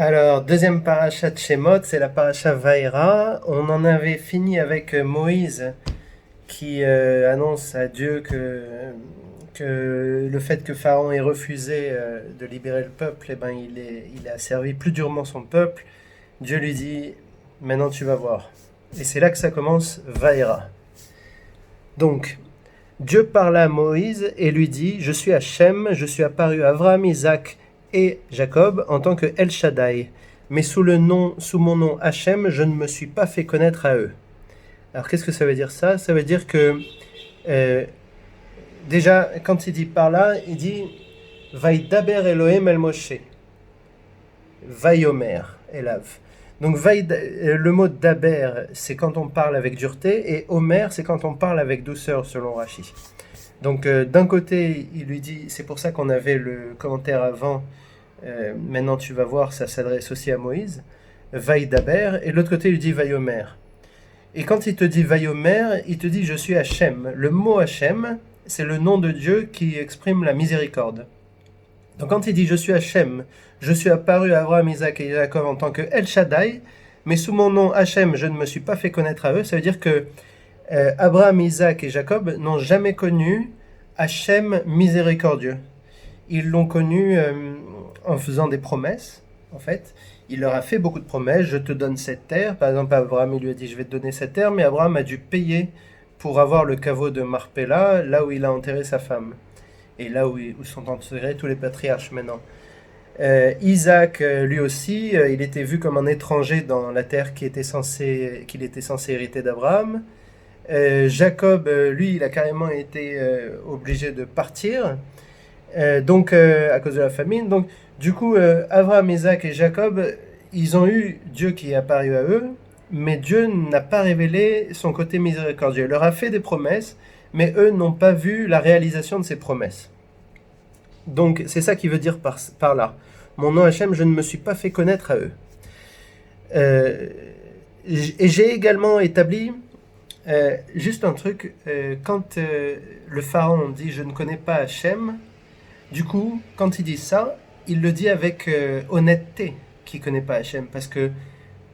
Alors, deuxième paracha de Shemot, c'est la paracha Vaïra. On en avait fini avec Moïse qui annonce à Dieu que le fait que Pharaon ait refusé de libérer le peuple, eh ben, il a servi plus durement son peuple. Dieu lui dit, maintenant tu vas voir. Et c'est là que ça commence, Vaïra. Donc, Dieu parla à Moïse et lui dit, je suis Hachem, je suis apparu à Abraham, Isaac et Jacob en tant que El Shaddai. Mais sous mon nom Hachem, je ne me suis pas fait connaître à eux. Alors qu'est-ce que ça veut dire ça? Ça veut dire que euh, déjà quand il dit par là, il dit Vaïdaber Elohim el Moshe, Vaïomer Elav. Donc le mot daber, c'est quand on parle avec dureté, et Omer, c'est quand on parle avec douceur, selon Rashi. Donc d'un côté, il lui dit, c'est pour ça qu'on avait le commentaire avant, maintenant tu vas voir, ça s'adresse aussi à Moïse, Vaïdaber, et de l'autre côté, il lui dit Vaïomer. Et quand il te dit Vaïomer, il te dit je suis Hachem. Le mot Hachem, c'est le nom de Dieu qui exprime la miséricorde. Donc quand il dit je suis Hachem, je suis apparu à Abraham, Isaac et Jacob en tant que El Shaddai, mais sous mon nom Hachem, je ne me suis pas fait connaître à eux, ça veut dire que Abraham, Isaac et Jacob n'ont jamais connu Hachem miséricordieux. Ils l'ont connu en faisant des promesses, en fait. Il leur a fait beaucoup de promesses. Je te donne cette terre. Par exemple, Abraham, il lui a dit, je vais te donner cette terre, mais Abraham a dû payer pour avoir le caveau de Marpella, là où il a enterré sa femme. Et là où sont enterrés tous les patriarches maintenant. Isaac, lui aussi, il était vu comme un étranger dans la terre qu'il était censé hériter d'Abraham. Jacob, lui, il a carrément été obligé de partir, à cause de la famine. Donc, du coup, Abraham, Isaac et Jacob, ils ont eu Dieu qui est apparu à eux, mais Dieu n'a pas révélé son côté miséricordieux. Il leur a fait des promesses, mais eux n'ont pas vu la réalisation de ces promesses. Donc, c'est ça qu'il veut dire par là. Mon nom Hachem, je ne me suis pas fait connaître à eux. Et j'ai également établi juste un truc, quand le pharaon dit je ne connais pas Hachem, du coup, quand il dit ça, il le dit avec honnêteté qu'il ne connaît pas Hachem, parce que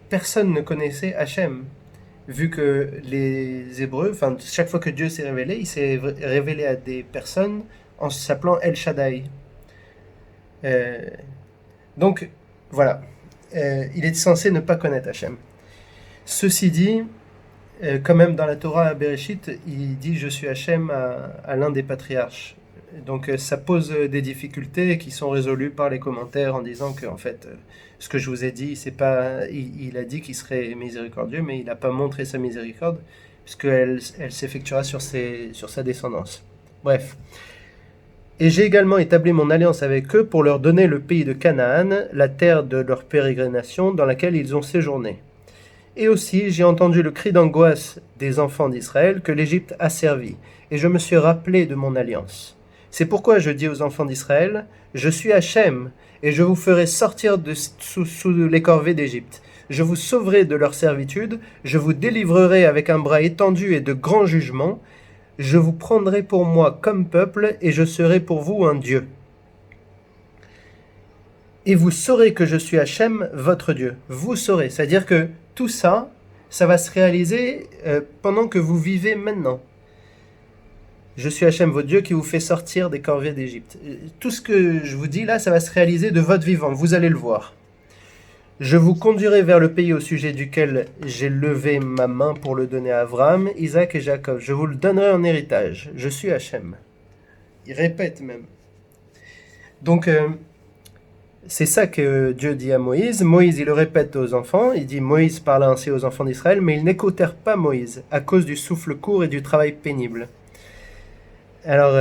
personne ne connaissait Hachem, vu que les Hébreux, enfin chaque fois que Dieu s'est révélé, il s'est révélé à des personnes en s'appelant El Shaddai. Donc voilà, il est censé ne pas connaître Hachem. Ceci dit, quand même dans la Torah à Bereshit, il dit je suis Hachem à l'un des patriarches. Donc ça pose des difficultés qui sont résolues par les commentaires en disant que en fait ce que je vous ai dit, c'est pas, il a dit qu'il serait miséricordieux, mais il n'a pas montré sa miséricorde puisqu'elle s'effectuera sur sa descendance. Bref. Et j'ai également établi mon alliance avec eux pour leur donner le pays de Canaan, la terre de leur pérégrination dans laquelle ils ont séjourné. Et aussi, j'ai entendu le cri d'angoisse des enfants d'Israël que l'Égypte a servi, et je me suis rappelé de mon alliance. C'est pourquoi je dis aux enfants d'Israël, je suis Hachem, et je vous ferai sortir sous les corvées d'Égypte. Je vous sauverai de leur servitude, je vous délivrerai avec un bras étendu et de grands jugements, je vous prendrai pour moi comme peuple, et je serai pour vous un Dieu. Et vous saurez que je suis Hachem, votre Dieu. Vous saurez, c'est-à-dire que tout ça, ça va se réaliser pendant que vous vivez maintenant. Je suis Hachem, votre Dieu, qui vous fait sortir des corvées d'Égypte. Tout ce que je vous dis là, ça va se réaliser de votre vivant, vous allez le voir. Je vous conduirai vers le pays au sujet duquel j'ai levé ma main pour le donner à Abraham, Isaac et Jacob. Je vous le donnerai en héritage. Je suis Hachem. Il répète même. Donc, c'est ça que Dieu dit à Moïse. Moïse, il le répète aux enfants. Il dit, Moïse parla ainsi aux enfants d'Israël, mais ils n'écoutèrent pas Moïse, à cause du souffle court et du travail pénible. Alors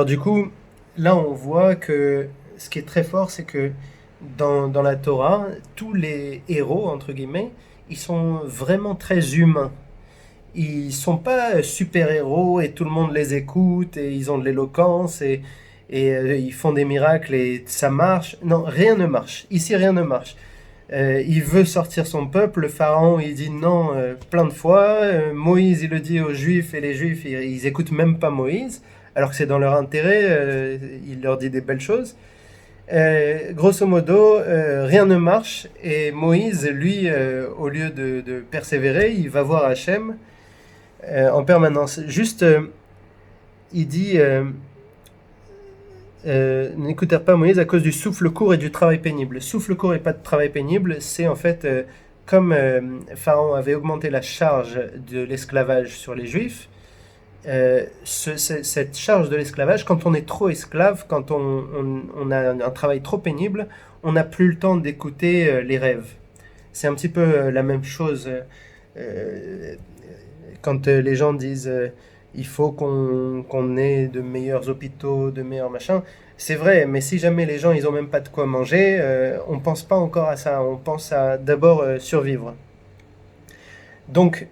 du coup, là on voit que ce qui est très fort, c'est que dans la Torah, tous les héros, entre guillemets, ils sont vraiment très humains. Ils sont pas super-héros et tout le monde les écoute et ils ont de l'éloquence et ils font des miracles et ça marche. Non, rien ne marche. Ici, rien ne marche. Il veut sortir son peuple, le pharaon il dit non plein de fois, Moïse il le dit aux juifs et les juifs ils écoutent même pas Moïse, alors que c'est dans leur intérêt, il leur dit des belles choses. Grosso modo, rien ne marche et Moïse, lui, au lieu de persévérer, il va voir Hachem en permanence. Juste, il dit n'écoutèrent pas Moïse à cause du souffle court et du travail pénible. Souffle court et pas de travail pénible, c'est en fait comme Pharaon avait augmenté la charge de l'esclavage sur les Juifs. Cette charge de l'esclavage, quand on est trop esclave, quand on a un travail trop pénible, on n'a plus le temps d'écouter les rêves. C'est un petit peu la même chose quand les gens disent il faut qu'on ait de meilleurs hôpitaux, de meilleurs machins. C'est vrai, mais si jamais les gens ils ont même pas de quoi manger, on pense pas encore à ça. On pense à d'abord survivre. Donc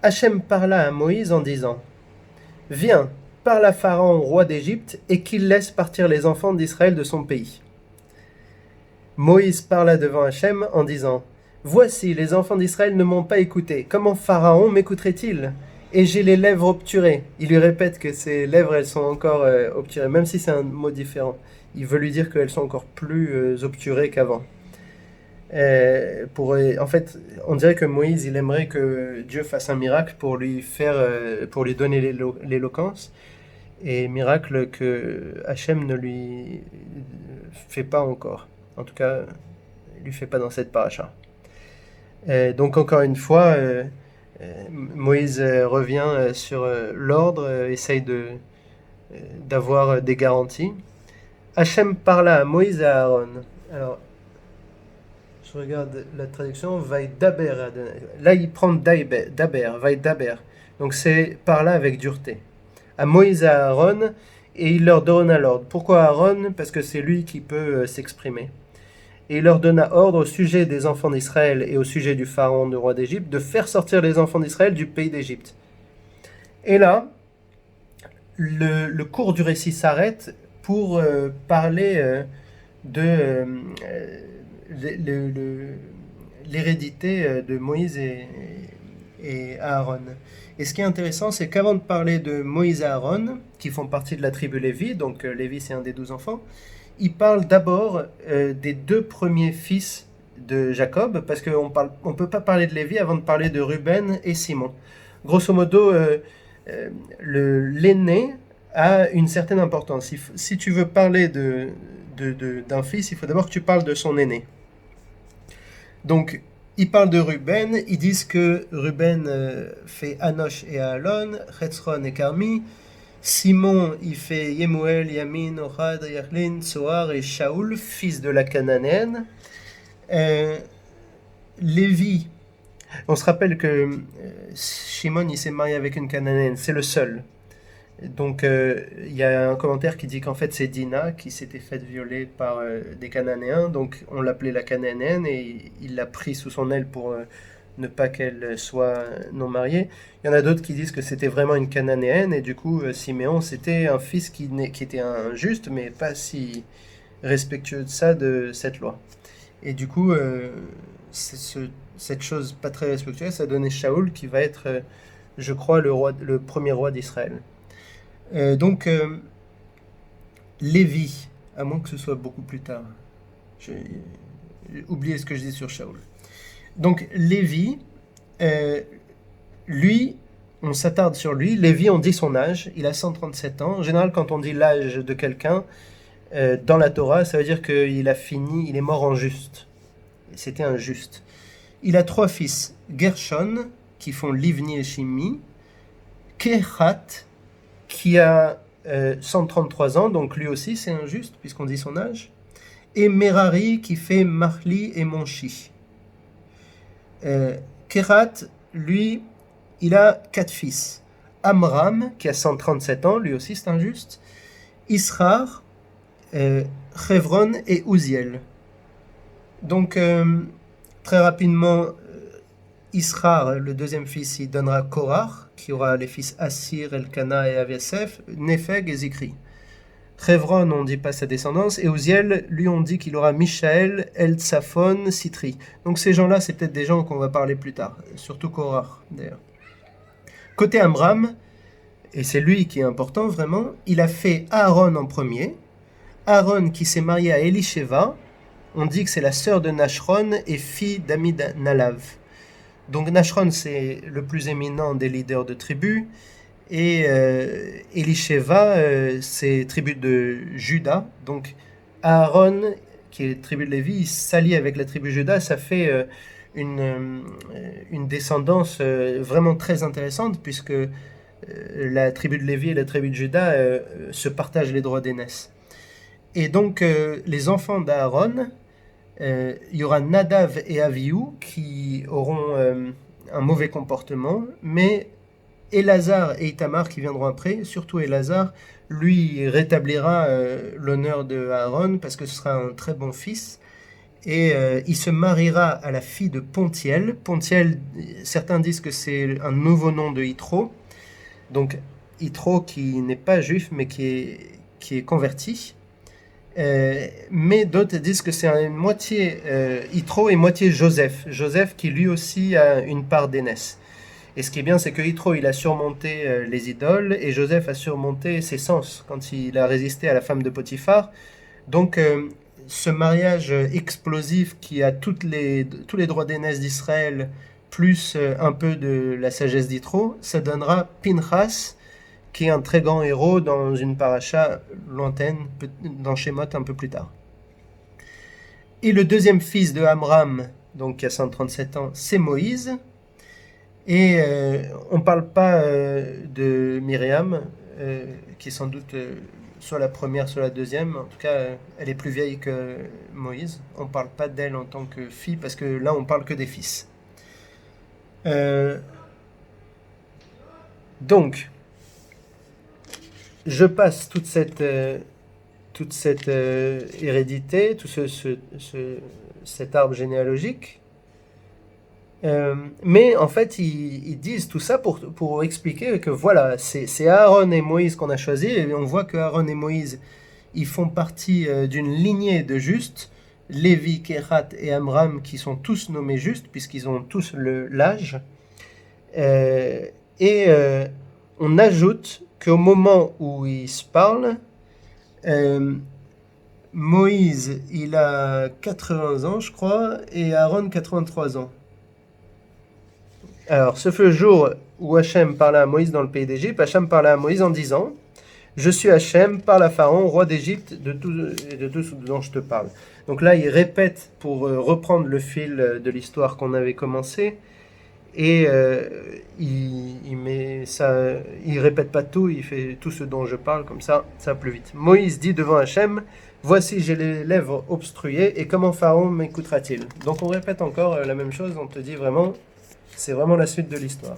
Hachem parla à Moïse en disant « Viens, parle à Pharaon, roi d'Égypte, et qu'il laisse partir les enfants d'Israël de son pays. » Moïse parla devant Hachem en disant « Voici, les enfants d'Israël ne m'ont pas écouté. Comment Pharaon m'écouterait-il ? Et j'ai les lèvres obturées. » Il lui répète que ses lèvres, elles sont encore obturées, même si c'est un mot différent. Il veut lui dire qu'elles sont encore plus obturées qu'avant. En fait, on dirait que Moïse, il aimerait que Dieu fasse un miracle pour lui donner l'éloquence, et miracle que Hachem ne lui fait pas encore. En tout cas, il lui fait pas dans cette paracha. Donc encore une fois, Moïse revient sur l'ordre, essaye d'avoir des garanties. Hachem parla à Moïse et à Aaron. Alors, je regarde la traduction, Vaïdaber. Là, il prend daber, Vaïdaber. Donc c'est parla avec dureté. À Moïse et à Aaron, et il leur donna l'ordre. Pourquoi Aaron ? Parce que c'est lui qui peut s'exprimer. Et il leur donna ordre au sujet des enfants d'Israël et au sujet du pharaon, le roi d'Égypte, de faire sortir les enfants d'Israël du pays d'Égypte. Et là, le cours du récit s'arrête pour parler de l'hérédité de Moïse et Aaron. Et ce qui est intéressant, c'est qu'avant de parler de Moïse et Aaron, qui font partie de la tribu Lévi, donc Lévi c'est un des 12 enfants, il parle d'abord des 2 premiers fils de Jacob, parce qu'on ne peut pas parler de Lévi avant de parler de Ruben et Simon. Grosso modo, l'aîné a une certaine importance. Si tu veux parler d'un fils, il faut d'abord que tu parles de son aîné. Donc, ils parlent de Ruben, ils disent que Ruben fait Anosh et Aalon, Hetzron et Carmi. Simon, il fait Yemuel, Yamin, Ohad, Yachlin, Tsoar et Shaoul, fils de la Cananéenne. Lévi, on se rappelle que Shimon, il s'est marié avec une Cananéenne, c'est le seul. Donc, il y a un commentaire qui dit qu'en fait, c'est Dina qui s'était faite violer par des Cananéens. Donc, on l'appelait la Cananéenne et il l'a pris sous son aile pour ne pas qu'elle soit non mariée. Il y en a d'autres qui disent que c'était vraiment une Cananéenne. Et du coup, Siméon, c'était un fils qui était injuste, mais pas si respectueux de ça, de cette loi. Et du coup, cette chose pas très respectueuse, ça a donné Shaoul qui va être, je crois, le premier roi d'Israël. Donc, Lévi, à moins que ce soit beaucoup plus tard, j'ai oublié ce que je dis sur Shaoul. Donc, Lévi, lui, on s'attarde sur lui. Lévi, on dit son âge, il a 137 ans. En général, quand on dit l'âge de quelqu'un, dans la Torah, ça veut dire qu'il a fini, il est mort en juste. C'était un juste. Il a 3 fils, Gershon, qui font Livni et Shimi, Kehat, qui a 133 ans, donc lui aussi c'est injuste, puisqu'on dit son âge, et Merari, qui fait Mahli et Monchi. Kehat, lui, il a 4 fils. Amram, qui a 137 ans, lui aussi c'est injuste, Ishar, Chevron et Uziel. Donc, très rapidement, Ishar, le deuxième fils, il donnera Korach, qui aura les fils Assir, Elkana et Aviasef, Nepheg et Zikri. Chevron, on ne dit pas sa descendance, et Uziel, lui, on dit qu'il aura Mishaël, El-Tsafon, Sitri. Donc ces gens-là, c'est peut-être des gens qu'on va parler plus tard, surtout Korach, d'ailleurs. Côté Amram, et c'est lui qui est important vraiment, il a fait Aaron en premier, Aaron qui s'est marié à Elisheva, on dit que c'est la sœur de Nashron et fille d'Amminadav. Donc Nashron, c'est le plus éminent des leaders de tribus, et Elisheva, c'est tribu de Juda. Donc Aaron, qui est tribu de Lévi, il s'allie avec la tribu de Juda, ça fait une descendance vraiment très intéressante, puisque la tribu de Lévi et la tribu de Juda se partagent les droits d'aînesse. Et donc les enfants d'Aaron, il y aura Nadav et Avihu qui auront un mauvais comportement, mais Elazar et Itamar qui viendront après, surtout Elazar, lui rétablira l'honneur de Aaron parce que ce sera un très bon fils. Et il se mariera à la fille de Pontiel. Pontiel, certains disent que c'est un nouveau nom de Yitro. Donc Yitro qui n'est pas juif mais qui est converti. Mais d'autres disent que c'est une moitié Yitro et moitié Joseph. Joseph qui lui aussi a une part d'aînesse. Et ce qui est bien, c'est que Yitro, il a surmonté les idoles, et Joseph a surmonté ses sens quand il a résisté à la femme de Potiphar. Donc, ce mariage explosif qui a tous les droits d'aînesse d'Israël, plus un peu de la sagesse d'Yitro, ça donnera Pinchas, qui est un très grand héros dans une paracha lointaine, dans Shemot un peu plus tard. Et le deuxième fils de Amram, donc qui a 137 ans, c'est Moïse. Et on ne parle pas de Myriam, qui est sans doute soit la première, soit la deuxième. En tout cas, elle est plus vieille que Moïse. On ne parle pas d'elle en tant que fille, parce que là, on parle que des fils. Donc, je passe toute cette hérédité, tout cet arbre généalogique. Mais en fait, ils disent tout ça pour expliquer que voilà, c'est Aaron et Moïse qu'on a choisi, et on voit que Aaron et Moïse, ils font partie d'une lignée de justes, Lévi, Kéhat et Amram, qui sont tous nommés justes, puisqu'ils ont tous l'âge. On ajoute qu'au moment où ils se parlent, Moïse, il a 80 ans, je crois, et Aaron, 83 ans. Alors, ce fut le jour où Hachem parla à Moïse dans le pays d'Égypte. Hachem parla à Moïse en disant « Je suis Hachem, parle à Pharaon, roi d'Égypte, de tout ce dont je te parle. » Donc là, il répète pour reprendre le fil de l'histoire qu'on avait commencé. Et il répète pas tout, il fait tout ce dont je parle, comme ça va plus vite. Moïse dit devant Hachem « Voici, j'ai les lèvres obstruées, et comment Pharaon m'écoutera-t-il » Donc on répète encore la même chose, on te dit vraiment... C'est vraiment la suite de l'histoire.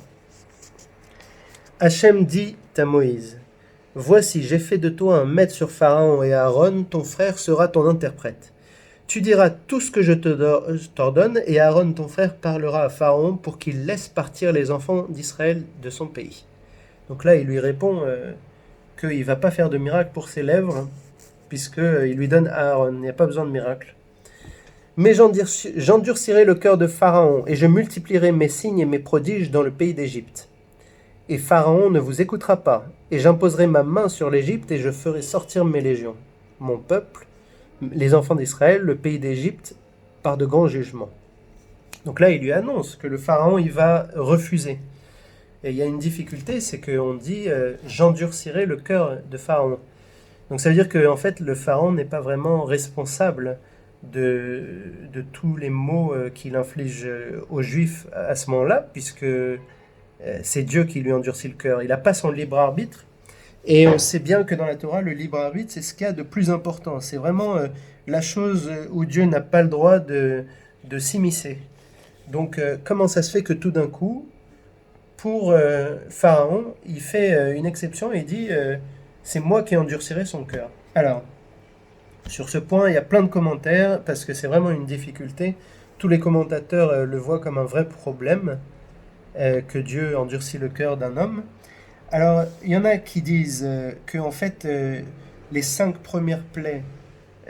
Hachem dit à Moïse, « Voici, j'ai fait de toi un maître sur Pharaon et Aaron, ton frère sera ton interprète. Tu diras tout ce que je t'ordonne, et Aaron, ton frère, parlera à Pharaon pour qu'il laisse partir les enfants d'Israël de son pays. » Donc là, il lui répond qu'il ne va pas faire de miracle pour ses lèvres, puisqu'il lui donne à Aaron, il n'y a pas besoin de miracle. Mais j'endurcirai le cœur de Pharaon, et je multiplierai mes signes et mes prodiges dans le pays d'Égypte. Et Pharaon ne vous écoutera pas, et j'imposerai ma main sur l'Égypte, et je ferai sortir mes légions, mon peuple, les enfants d'Israël, le pays d'Égypte, par de grands jugements. Donc là, il lui annonce que le Pharaon, il va refuser. Et il y a une difficulté, c'est qu'on dit « j'endurcirai le cœur de Pharaon ». Donc ça veut dire que en fait, le Pharaon n'est pas vraiment responsable de tous les maux qu'il inflige aux Juifs à ce moment-là, puisque c'est Dieu qui lui endurcit le cœur. Il n'a pas son libre arbitre, et on sait bien que dans la Torah, le libre arbitre, c'est ce qu'il y a de plus important. C'est vraiment la chose où Dieu n'a pas le droit de s'immiscer. Donc comment ça se fait que tout d'un coup, pour Pharaon, il fait une exception et il dit c'est moi qui endurcirai son cœur. Alors, sur ce point, il y a plein de commentaires, parce que c'est vraiment une difficulté. Tous les commentateurs le voient comme un vrai problème, que Dieu endurcit le cœur d'un homme. Alors, il y en a qui disent que en fait, les 5 premières plaies,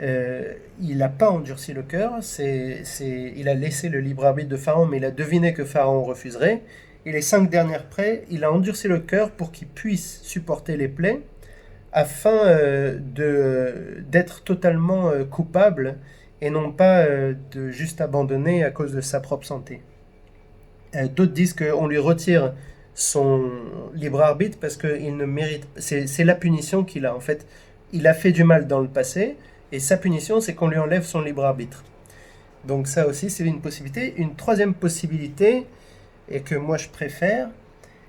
il n'a pas endurci le cœur, il a laissé le libre arbitre de Pharaon, mais il a deviné que Pharaon refuserait. Et les 5 dernières plaies, il a endurci le cœur pour qu'il puisse supporter les plaies, afin d'être totalement coupable et non pas de juste abandonner à cause de sa propre santé. D'autres disent qu'on lui retire son libre arbitre parce qu'il ne mérite. C'est la punition qu'il a. En fait, il a fait du mal dans le passé et sa punition, c'est qu'on lui enlève son libre arbitre. Donc ça aussi, c'est une possibilité. Une troisième possibilité, et que moi je préfère,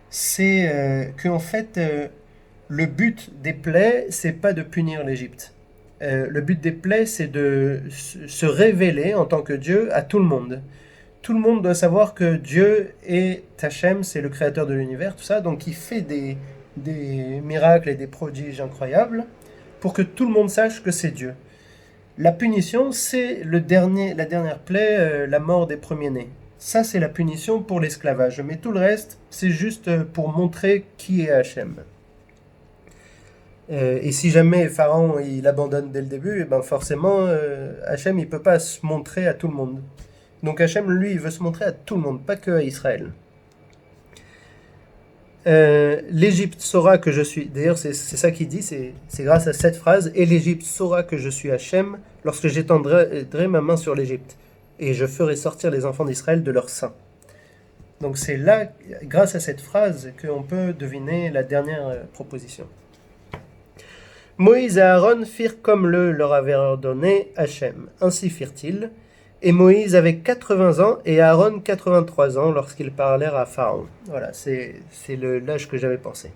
c'est que en fait, le but des plaies, c'est pas de punir l'Égypte. Le but des plaies, c'est de se révéler en tant que Dieu à tout le monde. Tout le monde doit savoir que Dieu est Hachem, c'est le créateur de l'univers, tout ça. Donc il fait des miracles et des prodiges incroyables pour que tout le monde sache que c'est Dieu. La punition, c'est la dernière plaie, la mort des premiers-nés. Ça, c'est la punition pour l'esclavage. Mais tout le reste, c'est juste pour montrer qui est Hachem. Et si jamais Pharaon il abandonne dès le début, et ben forcément, Hachem il peut pas se montrer à tout le monde. Donc Hachem, lui, il veut se montrer à tout le monde, pas que à Israël. L'Égypte saura que je suis... D'ailleurs, c'est ça qu'il dit, c'est grâce à cette phrase. Et l'Égypte saura que je suis Hachem lorsque j'étendrai ma main sur l'Égypte. Et je ferai sortir les enfants d'Israël de leur sein. Donc c'est là, grâce à cette phrase, qu'on peut deviner la dernière proposition. Moïse et Aaron firent comme leur avait ordonné Hachem. Ainsi firent-ils. Et Moïse avait 80 ans et Aaron 83 ans lorsqu'ils parlèrent à Pharaon. Voilà, c'est l'âge que j'avais pensé.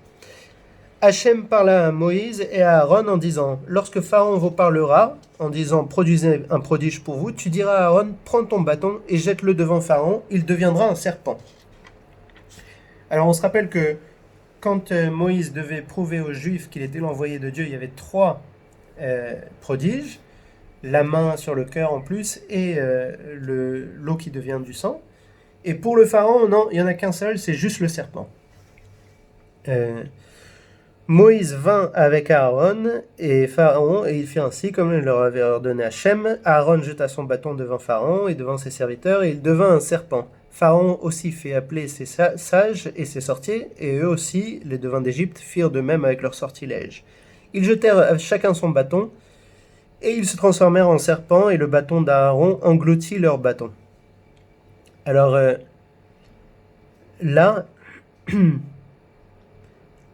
Hachem parla à Moïse et à Aaron en disant: lorsque Pharaon vous parlera, en disant produisez un prodige pour vous, tu diras à Aaron: prends ton bâton et jette-le devant Pharaon, il deviendra un serpent. Alors on se rappelle que quand Moïse devait prouver aux Juifs qu'il était l'envoyé de Dieu, il y avait 3 prodiges. La main sur le cœur en plus, et l'eau qui devient du sang. Et pour le pharaon, non, il n'y en a qu'un seul, c'est juste le serpent. Moïse vint avec Aaron et Pharaon, et il fit ainsi comme il leur avait ordonné Hachem. Aaron jeta son bâton devant Pharaon et devant ses serviteurs, et il devint un serpent. Pharaon aussi fit appeler ses sages et ses sorciers, et eux aussi, les devins d'Égypte, firent de même avec leurs sortilèges. Ils jetèrent chacun son bâton, et ils se transformèrent en serpents, et le bâton d'Aaron engloutit leur bâton. Alors là,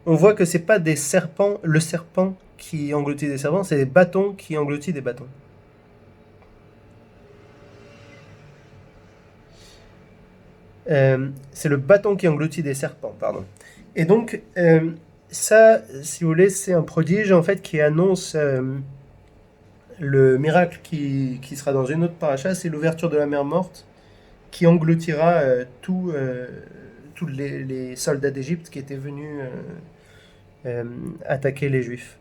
on voit que c'est pas des serpents, le serpent qui engloutit des serpents, c'est des bâtons qui engloutissent des bâtons. C'est le bâton qui engloutit des serpents, pardon. Et donc, ça, si vous voulez, c'est un prodige en fait qui annonce le miracle qui sera dans une autre paracha, c'est l'ouverture de la mer morte qui engloutira tous les soldats d'Égypte qui étaient venus attaquer les Juifs.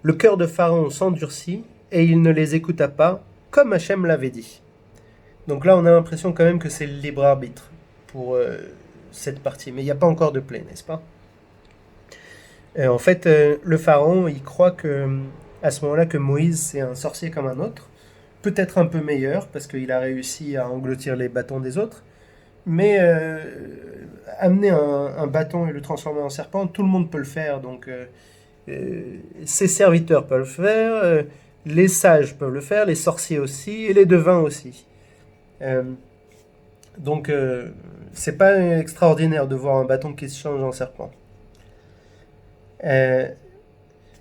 Le cœur de Pharaon s'endurcit et il ne les écouta pas, comme Hachem l'avait dit. Donc là, on a l'impression quand même que c'est le libre arbitre pour cette partie, mais il n'y a pas encore de plaie, n'est-ce pas? En fait, le Pharaon, il croit que à ce moment-là que Moïse c'est un sorcier comme un autre, peut-être un peu meilleur parce qu'il a réussi à engloutir les bâtons des autres, mais amener un bâton et le transformer en serpent, tout le monde peut le faire, donc ses serviteurs peuvent le faire, les sages peuvent le faire, les sorciers aussi, et les devins aussi. Donc c'est pas extraordinaire de voir un bâton qui se change en serpent.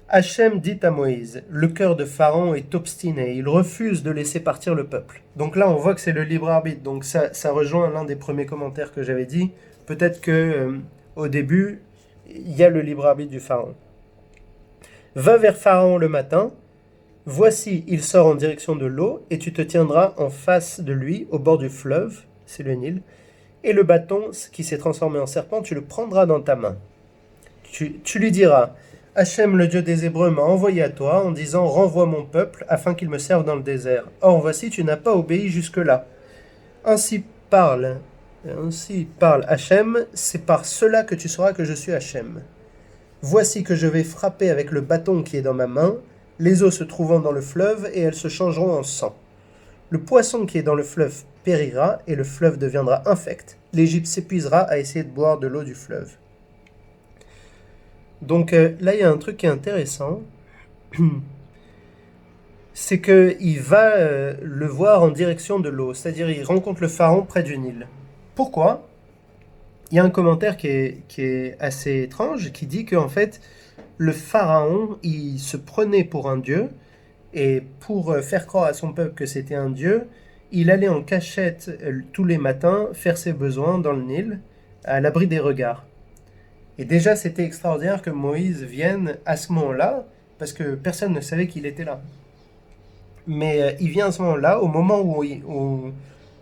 Hachem dit à Moïse: le cœur de Pharaon est obstiné, il refuse de laisser partir le peuple. Donc là on voit que c'est le libre arbitre, donc ça rejoint l'un des premiers commentaires que j'avais dit. Peut-être que au début il y a le libre arbitre du Pharaon. Va vers Pharaon le matin, voici il sort en direction de l'eau, et tu te tiendras en face de lui au bord du fleuve, c'est le Nil, et le bâton qui s'est transformé en serpent, tu le prendras dans ta main. Tu lui diras: Hachem, le Dieu des Hébreux, m'a envoyé à toi en disant: renvoie mon peuple afin qu'il me serve dans le désert. Or voici, tu n'as pas obéi jusque-là. Ainsi parle Hachem, c'est par cela que tu sauras que je suis Hachem. Voici que je vais frapper avec le bâton qui est dans ma main, les eaux se trouvant dans le fleuve, et elles se changeront en sang. Le poisson qui est dans le fleuve périra, et le fleuve deviendra infect. L'Égypte s'épuisera à essayer de boire de l'eau du fleuve. Donc là, il y a un truc qui est intéressant, c'est qu'il va le voir en direction de l'eau, c'est-à-dire il rencontre le pharaon près du Nil. Pourquoi? Il y a un commentaire qui est assez étrange, qui dit qu'en fait, le pharaon, il se prenait pour un dieu, et pour faire croire à son peuple que c'était un dieu, il allait en cachette tous les matins faire ses besoins dans le Nil, à l'abri des regards. Et déjà, c'était extraordinaire que Moïse vienne à ce moment-là, parce que personne ne savait qu'il était là. Mais il vient à ce moment-là, au moment où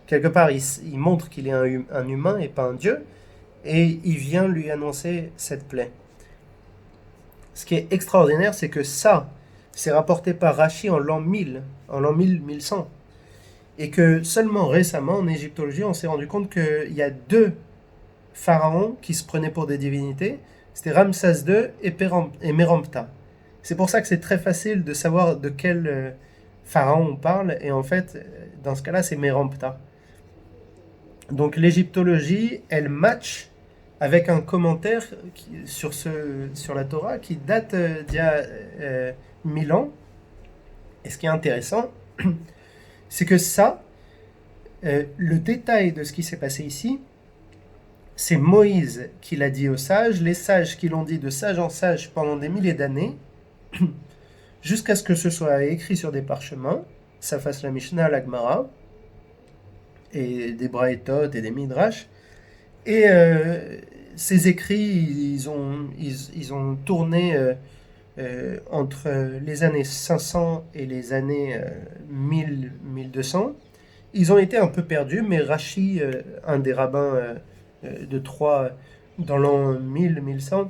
quelque part, il montre qu'il est un humain et pas un dieu, et il vient lui annoncer cette plaie. Ce qui est extraordinaire, c'est que ça, c'est rapporté par Rachi en l'an 1000, en l'an 1100. Et que seulement récemment, en égyptologie, on s'est rendu compte qu'il y a deux pharaons qui se prenaient pour des divinités. C'était Ramsès II et Mérompta. C'est pour ça que c'est très facile de savoir de quel pharaon on parle. Et en fait, dans ce cas-là, c'est Mérompta. Donc l'égyptologie, elle match avec un commentaire sur la Torah qui date d'il y a 1000 ans. Et ce qui est intéressant, c'est que ça, le détail de ce qui s'est passé ici, c'est Moïse qui l'a dit aux sages, les sages qui l'ont dit de sage en sage pendant des milliers d'années, jusqu'à ce que ce soit écrit sur des parchemins, ça fasse la Mishnah, la Gemara, et des Braïtot et des Midrash. Et ces écrits, ils ont tourné entre les années 500 et les années 1000-1200. Ils ont été un peu perdus, mais Rachi, un des rabbins de Troyes dans l'an 1000-1100,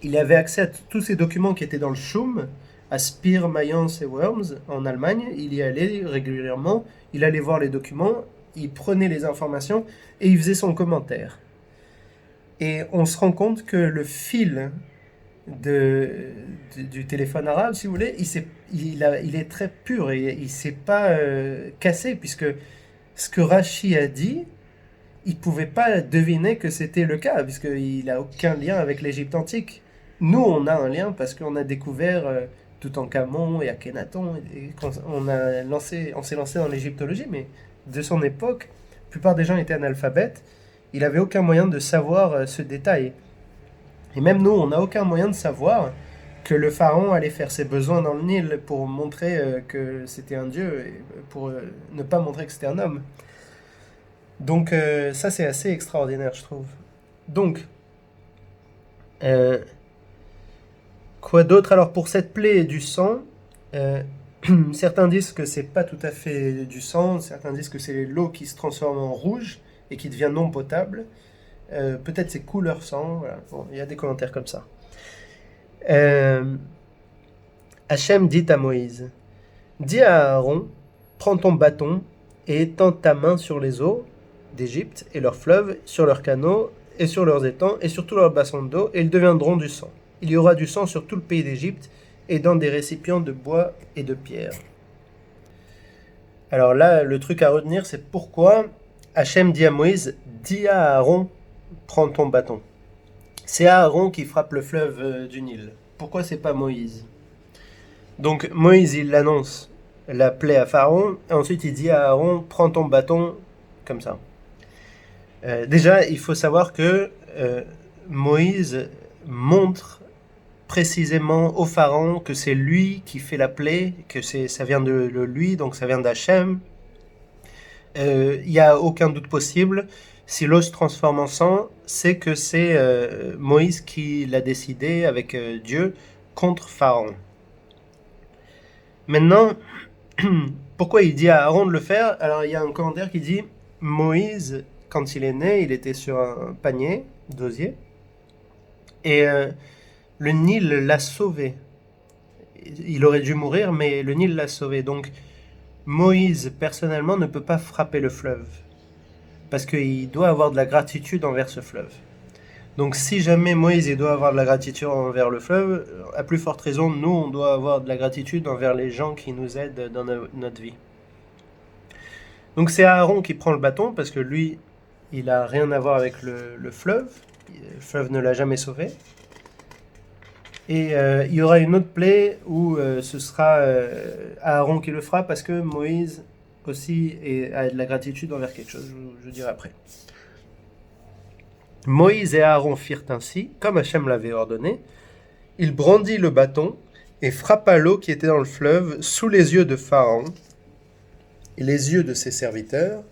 il avait accès à tous ces documents qui étaient dans le Shum, à Speer, Mayence et Worms, en Allemagne. Il y allait régulièrement, il allait voir les documents, il prenait les informations et il faisait son commentaire. Et on se rend compte que le fil du téléphone arabe, si vous voulez, il est très pur et il ne s'est pas cassé, puisque ce que Rachi a dit, il ne pouvait pas deviner que c'était le cas, puisqu'il n'a aucun lien avec l'Égypte antique. Nous, on a un lien parce qu'on a découvert Toutankhamon et Akhenaton, et on s'est lancé dans l'égyptologie, mais de son époque, la plupart des gens étaient analphabètes, il n'avait aucun moyen de savoir ce détail. Et même nous, on n'a aucun moyen de savoir que le pharaon allait faire ses besoins dans le Nil pour montrer que c'était un dieu, et pour ne pas montrer que c'était un homme. Donc ça, c'est assez extraordinaire, je trouve. Donc, quoi d'autre? Alors, pour cette plaie du sang, certains disent que c'est pas tout à fait du sang, certains disent que c'est l'eau qui se transforme en rouge et qui devient non potable. Peut-être c'est couleur sang, voilà. Bon, il y a des commentaires comme ça. Hachem dit à Moïse, dis à Aaron, prends ton bâton et étends ta main sur les eaux d'Égypte et leurs fleuves, sur leurs canaux et sur leurs étangs et sur tous leurs bassins d'eau, et ils deviendront du sang. Il y aura du sang sur tout le pays d'Égypte et dans des récipients de bois et de pierre. Alors là, le truc à retenir, c'est pourquoi Hachem dit à Moïse, dis à Aaron, prends ton bâton. C'est Aaron qui frappe le fleuve du Nil. Pourquoi c'est pas Moïse? Donc Moïse, il annonce la plaie à Pharaon, et ensuite il dit à Aaron, prends ton bâton, comme ça. Déjà, il faut savoir que Moïse montre précisément au Pharaon que c'est lui qui fait la plaie, que ça vient de lui, donc ça vient d'Hachem. Il n'y a aucun doute possible. Si l'eau se transforme en sang, c'est que c'est Moïse qui l'a décidé avec Dieu contre Pharaon. Maintenant, pourquoi il dit à Aaron de le faire? Alors il y a un commentaire qui dit Moïse, quand il est né, il était sur un panier d'osier et le Nil l'a sauvé. Il aurait dû mourir, mais le Nil l'a sauvé. Donc Moïse, personnellement, ne peut pas frapper le fleuve parce qu'il doit avoir de la gratitude envers ce fleuve. Donc si jamais Moïse il doit avoir de la gratitude envers le fleuve, à plus forte raison, nous, on doit avoir de la gratitude envers les gens qui nous aident dans notre vie. Donc c'est Aaron qui prend le bâton, parce que lui, il n'a rien à voir avec le fleuve. Le fleuve ne l'a jamais sauvé. Et il y aura une autre plaie où ce sera Aaron qui le fera parce que Moïse aussi a de la gratitude envers quelque chose, je dirai après. Moïse et Aaron firent ainsi, comme Hachem l'avait ordonné. Il brandit le bâton et frappa l'eau qui était dans le fleuve sous les yeux de Pharaon et les yeux de ses serviteurs,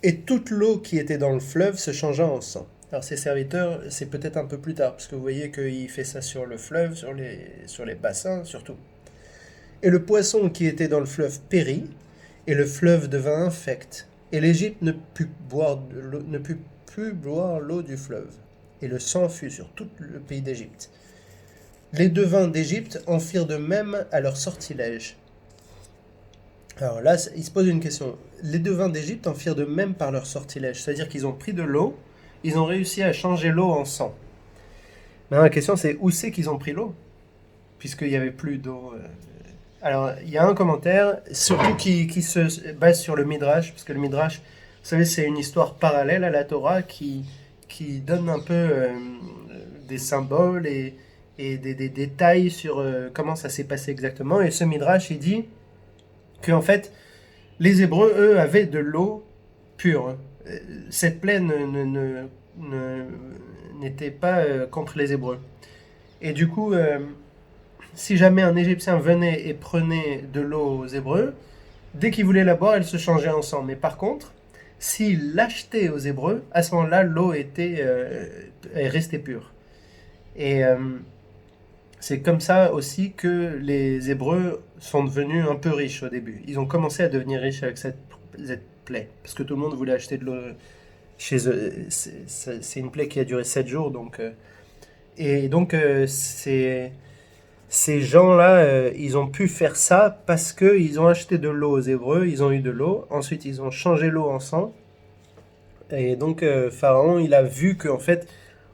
et toute l'eau qui était dans le fleuve se changea en sang. Alors ses serviteurs, c'est peut-être un peu plus tard, parce que vous voyez qu'il fait ça sur le fleuve, sur les bassins surtout. Et le poisson qui était dans le fleuve périt, et le fleuve devint infect, et l'Égypte ne put plus boire l'eau du fleuve, et le sang fut sur tout le pays d'Égypte. Les devins d'Égypte en firent de même à leur sortilège. Alors là, il se pose une question. Les devins d'Égypte en firent de même par leur sortilège, c'est-à-dire qu'ils ont pris de l'eau, ils ont réussi à changer l'eau en sang. Maintenant, la question c'est où c'est qu'ils ont pris l'eau, puisqu'il n'y avait plus d'eau. Alors, il y a un commentaire, surtout qui se base sur le Midrash, parce que le Midrash, vous savez, c'est une histoire parallèle à la Torah qui donne un peu des symboles et des détails sur comment ça s'est passé exactement. Et ce Midrash, il dit qu'en fait, les Hébreux, eux, avaient de l'eau pure. Cette plaie n'était pas contre les Hébreux. Et du coup, si jamais un Égyptien venait et prenait de l'eau aux Hébreux, dès qu'il voulait la boire, elle se changeait en sang. Mais par contre, s'il l'achetait aux Hébreux, à ce moment-là, l'eau restait pure. Et c'est comme ça aussi que les Hébreux sont devenus un peu riches au début. Ils ont commencé à devenir riches avec cette plaie, parce que tout le monde voulait acheter de l'eau chez eux. C'est une plaie qui a duré 7 jours, donc... Ces gens-là, ils ont pu faire ça parce qu'ils ont acheté de l'eau aux Hébreux, ils ont eu de l'eau, ensuite ils ont changé l'eau en sang. Et donc Pharaon, il a vu qu'en fait,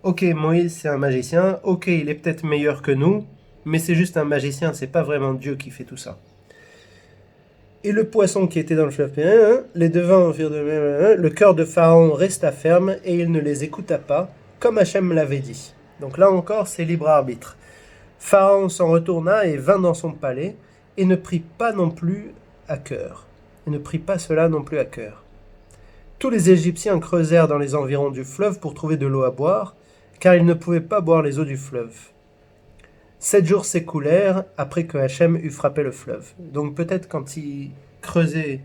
ok, Moïse c'est un magicien, ok, il est peut-être meilleur que nous, mais c'est juste un magicien, c'est pas vraiment Dieu qui fait tout ça. Et le poisson qui était dans le fleuve, les devins firent de même, le cœur de Pharaon resta ferme et il ne les écouta pas, comme Hachem l'avait dit. Donc là encore, c'est libre arbitre. Pharaon s'en retourna et vint dans son palais, et ne prit pas non plus à cœur. Et ne prit pas cela non plus à cœur. Tous les Égyptiens creusèrent dans les environs du fleuve pour trouver de l'eau à boire, car ils ne pouvaient pas boire les eaux du fleuve. 7 jours s'écoulèrent après que Hachem eut frappé le fleuve. Donc peut-être quand ils creusaient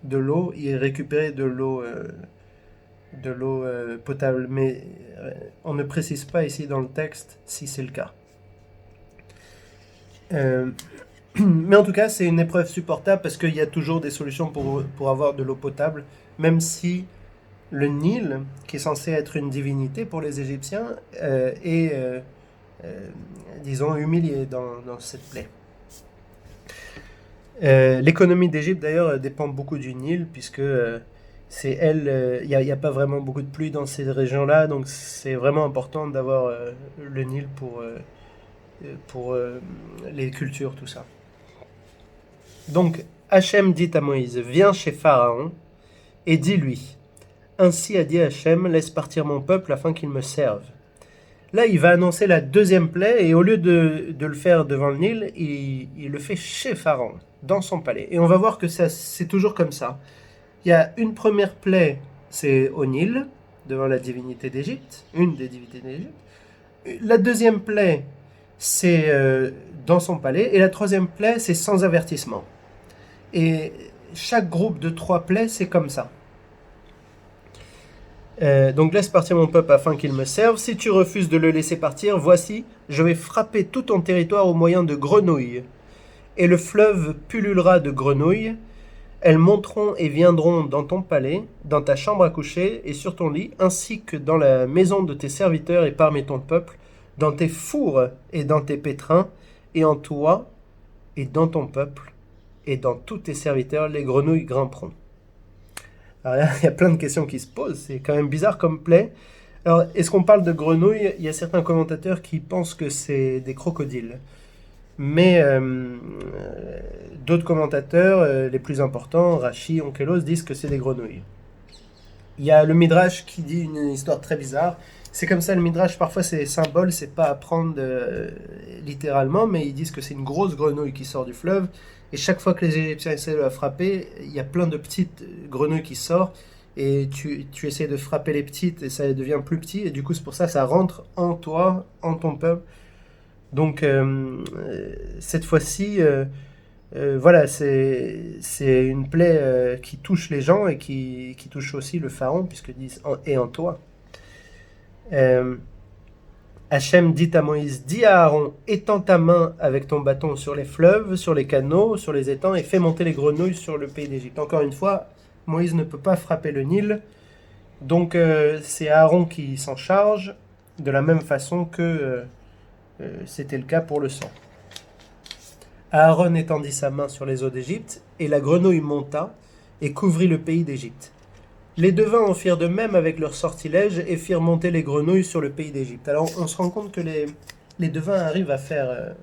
de l'eau, ils récupéraient de l'eau potable, mais on ne précise pas ici dans le texte si c'est le cas. Mais en tout cas, c'est une épreuve supportable parce qu'il y a toujours des solutions pour avoir de l'eau potable, même si le Nil, qui est censé être une divinité pour les Égyptiens, est, disons, humilié dans cette plaie. L'économie d'Égypte, d'ailleurs, dépend beaucoup du Nil, puisque c'est elle, il n'y a pas vraiment beaucoup de pluie dans ces régions-là, donc c'est vraiment important d'avoir le Nil pour les cultures, tout ça. Donc, Hachem dit à Moïse, viens chez Pharaon et dis-lui, ainsi a dit Hachem, laisse partir mon peuple afin qu'il me serve. Là, il va annoncer la deuxième plaie et au lieu de le faire devant le Nil, il le fait chez Pharaon, dans son palais. Et on va voir que c'est toujours comme ça. Il y a une première plaie, c'est au Nil, devant la divinité d'Égypte, une des divinités d'Égypte. La deuxième plaie, c'est dans son palais. Et la troisième plaie, c'est sans avertissement. Et chaque groupe de 3 plaies, c'est comme ça. Donc laisse partir mon peuple afin qu'il me serve. Si tu refuses de le laisser partir, voici, je vais frapper tout ton territoire au moyen de grenouilles. Et le fleuve pullulera de grenouilles. Elles monteront et viendront dans ton palais, dans ta chambre à coucher et sur ton lit, ainsi que dans la maison de tes serviteurs et parmi ton peuple, dans tes fours et dans tes pétrins, et en toi et dans ton peuple, et dans tous tes serviteurs, les grenouilles grimperont. Alors là, il y a plein de questions qui se posent, c'est quand même bizarre comme plaie. Alors, est-ce qu'on parle de grenouilles? Il y a certains commentateurs qui pensent que c'est des crocodiles. Mais d'autres commentateurs, les plus importants, Rashi, Onkelos, disent que c'est des grenouilles. Il y a le Midrash qui dit une histoire très bizarre. C'est comme ça le Midrash, parfois c'est symbole, c'est pas à prendre littéralement, mais ils disent que c'est une grosse grenouille qui sort du fleuve. Et chaque fois que les Égyptiens essaient de la frapper, il y a plein de petites grenouilles qui sortent. Et tu essaies de frapper les petites et ça devient plus petit. Et du coup, c'est pour ça que ça rentre en toi, en ton peuple. Donc, cette fois-ci, voilà, c'est une plaie qui touche les gens et qui touche aussi le pharaon, puisque disent et en toi. Euh, Hachem dit à Moïse, dis à Aaron, étends ta main avec ton bâton sur les fleuves, sur les canaux, sur les étangs, et fais monter les grenouilles sur le pays d'Égypte. Encore une fois, Moïse ne peut pas frapper le Nil, donc c'est Aaron qui s'en charge, de la même façon que c'était le cas pour le sang. Aaron étendit sa main sur les eaux d'Égypte, et la grenouille monta et couvrit le pays d'Égypte. Les devins en firent de même avec leurs sortilèges et firent monter les grenouilles sur le pays d'Égypte. Alors on se rend compte que les devins arrivent à faire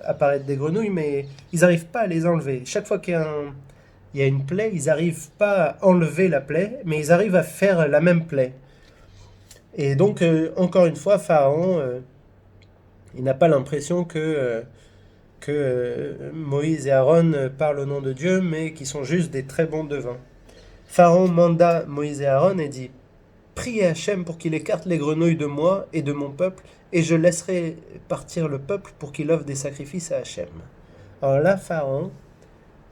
apparaître des grenouilles, mais ils n'arrivent pas à les enlever. Chaque fois qu'il y a une plaie, ils n'arrivent pas à enlever la plaie, mais ils arrivent à faire la même plaie. Et donc, encore une fois, Pharaon, il n'a pas l'impression que Moïse et Aaron parlent au nom de Dieu, mais qu'ils sont juste des très bons devins. Pharaon manda Moïse et Aaron et dit, priez Hachem pour qu'il écarte les grenouilles de moi et de mon peuple, et je laisserai partir le peuple pour qu'il offre des sacrifices à Hachem. Alors là, Pharaon,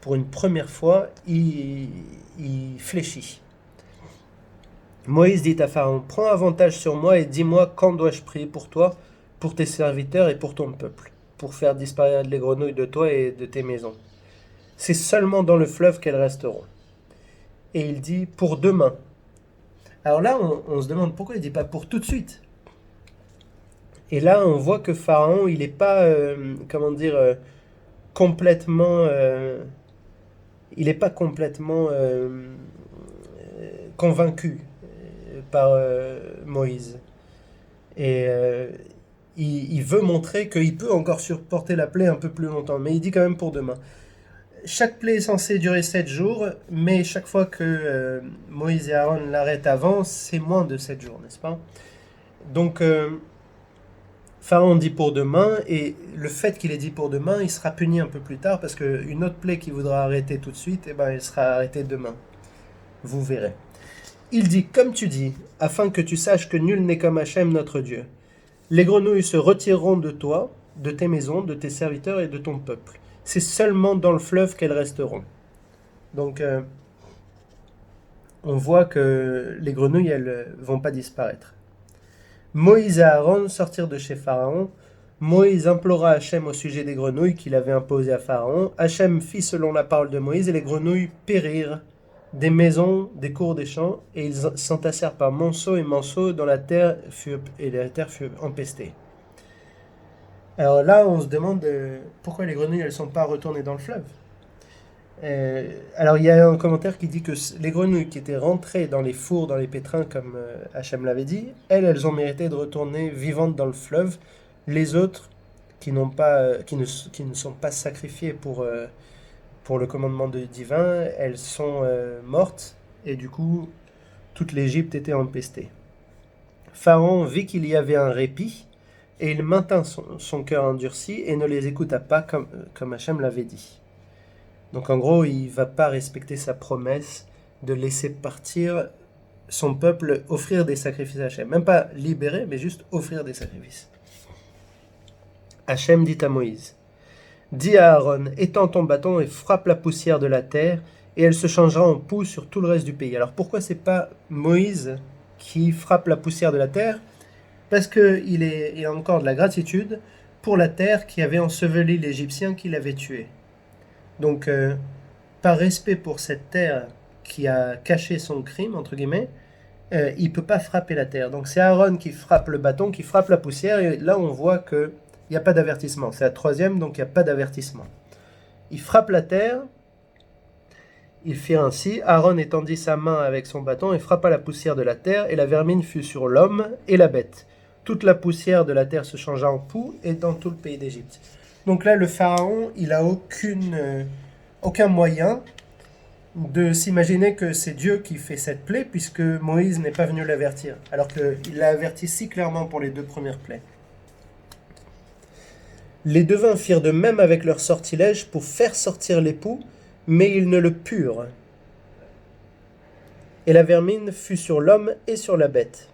pour une première fois, il fléchit. Moïse dit à Pharaon, prends avantage sur moi et dis-moi quand dois-je prier pour toi, pour tes serviteurs et pour ton peuple, pour faire disparaître les grenouilles de toi et de tes maisons. C'est seulement dans le fleuve qu'elles resteront. Et il dit pour demain. Alors là, on se demande pourquoi il ne dit pas pour tout de suite. Et là, on voit que Pharaon, il n'est pas, complètement, il n'est pas complètement convaincu par Moïse. Et il veut montrer qu'il peut encore supporter la plaie un peu plus longtemps, mais il dit quand même pour demain. Chaque plaie est censée durer 7 jours, mais chaque fois que Moïse et Aaron l'arrêtent avant, c'est moins de 7 jours, n'est-ce pas? Donc, Pharaon dit pour demain, et le fait qu'il ait dit pour demain, il sera puni un peu plus tard, parce qu'une autre plaie qu'il voudra arrêter tout de suite, elle sera arrêtée demain. Vous verrez. Il dit, comme tu dis, afin que tu saches que nul n'est comme Hachem notre Dieu. Les grenouilles se retireront de toi, de tes maisons, de tes serviteurs et de ton peuple. C'est seulement dans le fleuve qu'elles resteront. Donc, on voit que les grenouilles, elles vont pas disparaître. Moïse et Aaron sortirent de chez Pharaon. Moïse implora Hachem au sujet des grenouilles qu'il avait imposées à Pharaon. Hachem fit selon la parole de Moïse et les grenouilles périrent des maisons, des cours, des champs, et ils s'entassèrent par monceaux et monceaux dans la terre, et la terre fut empestée. Alors là, on se demande pourquoi les grenouilles elles sont pas retournées dans le fleuve. Alors il y a un commentaire qui dit que les grenouilles qui étaient rentrées dans les fours, dans les pétrins, comme Hachem l'avait dit, elles ont mérité de retourner vivantes dans le fleuve. Les autres qui ne sont pas sacrifiées pour le commandement divin, elles sont mortes et du coup toute l'Égypte était empestée. Pharaon vit qu'il y avait un répit. Et il maintint son cœur endurci et ne les écouta pas comme Hachem l'avait dit. Donc en gros, il ne va pas respecter sa promesse de laisser partir son peuple, offrir des sacrifices à Hachem. Même pas libérer, mais juste offrir des sacrifices. Hachem dit à Moïse, dis à Aaron, étends ton bâton et frappe la poussière de la terre, et elle se changera en poux sur tout le reste du pays. Alors pourquoi c'est pas Moïse qui frappe la poussière de la terre? Parce qu'il a encore de la gratitude pour la terre qui avait enseveli l'Égyptien qui l'avait tué. Donc, par respect pour cette terre qui a caché son crime, entre guillemets, il ne peut pas frapper la terre. Donc c'est Aaron qui frappe le bâton, qui frappe la poussière, et là on voit qu'il n'y a pas d'avertissement. C'est la troisième, donc il n'y a pas d'avertissement. Il frappe la terre, il fit ainsi, Aaron étendit sa main avec son bâton et frappa la poussière de la terre, et la vermine fut sur l'homme et la bête. Toute la poussière de la terre se changea en poux et dans tout le pays d'Égypte. Donc là, le pharaon, il n'a aucun moyen de s'imaginer que c'est Dieu qui fait cette plaie puisque Moïse n'est pas venu l'avertir, alors qu'il l'a averti si clairement pour les 2 premières plaies. Les devins firent de même avec leur sortilège pour faire sortir l'époux, mais ils ne le purent. Et la vermine fut sur l'homme et sur la bête.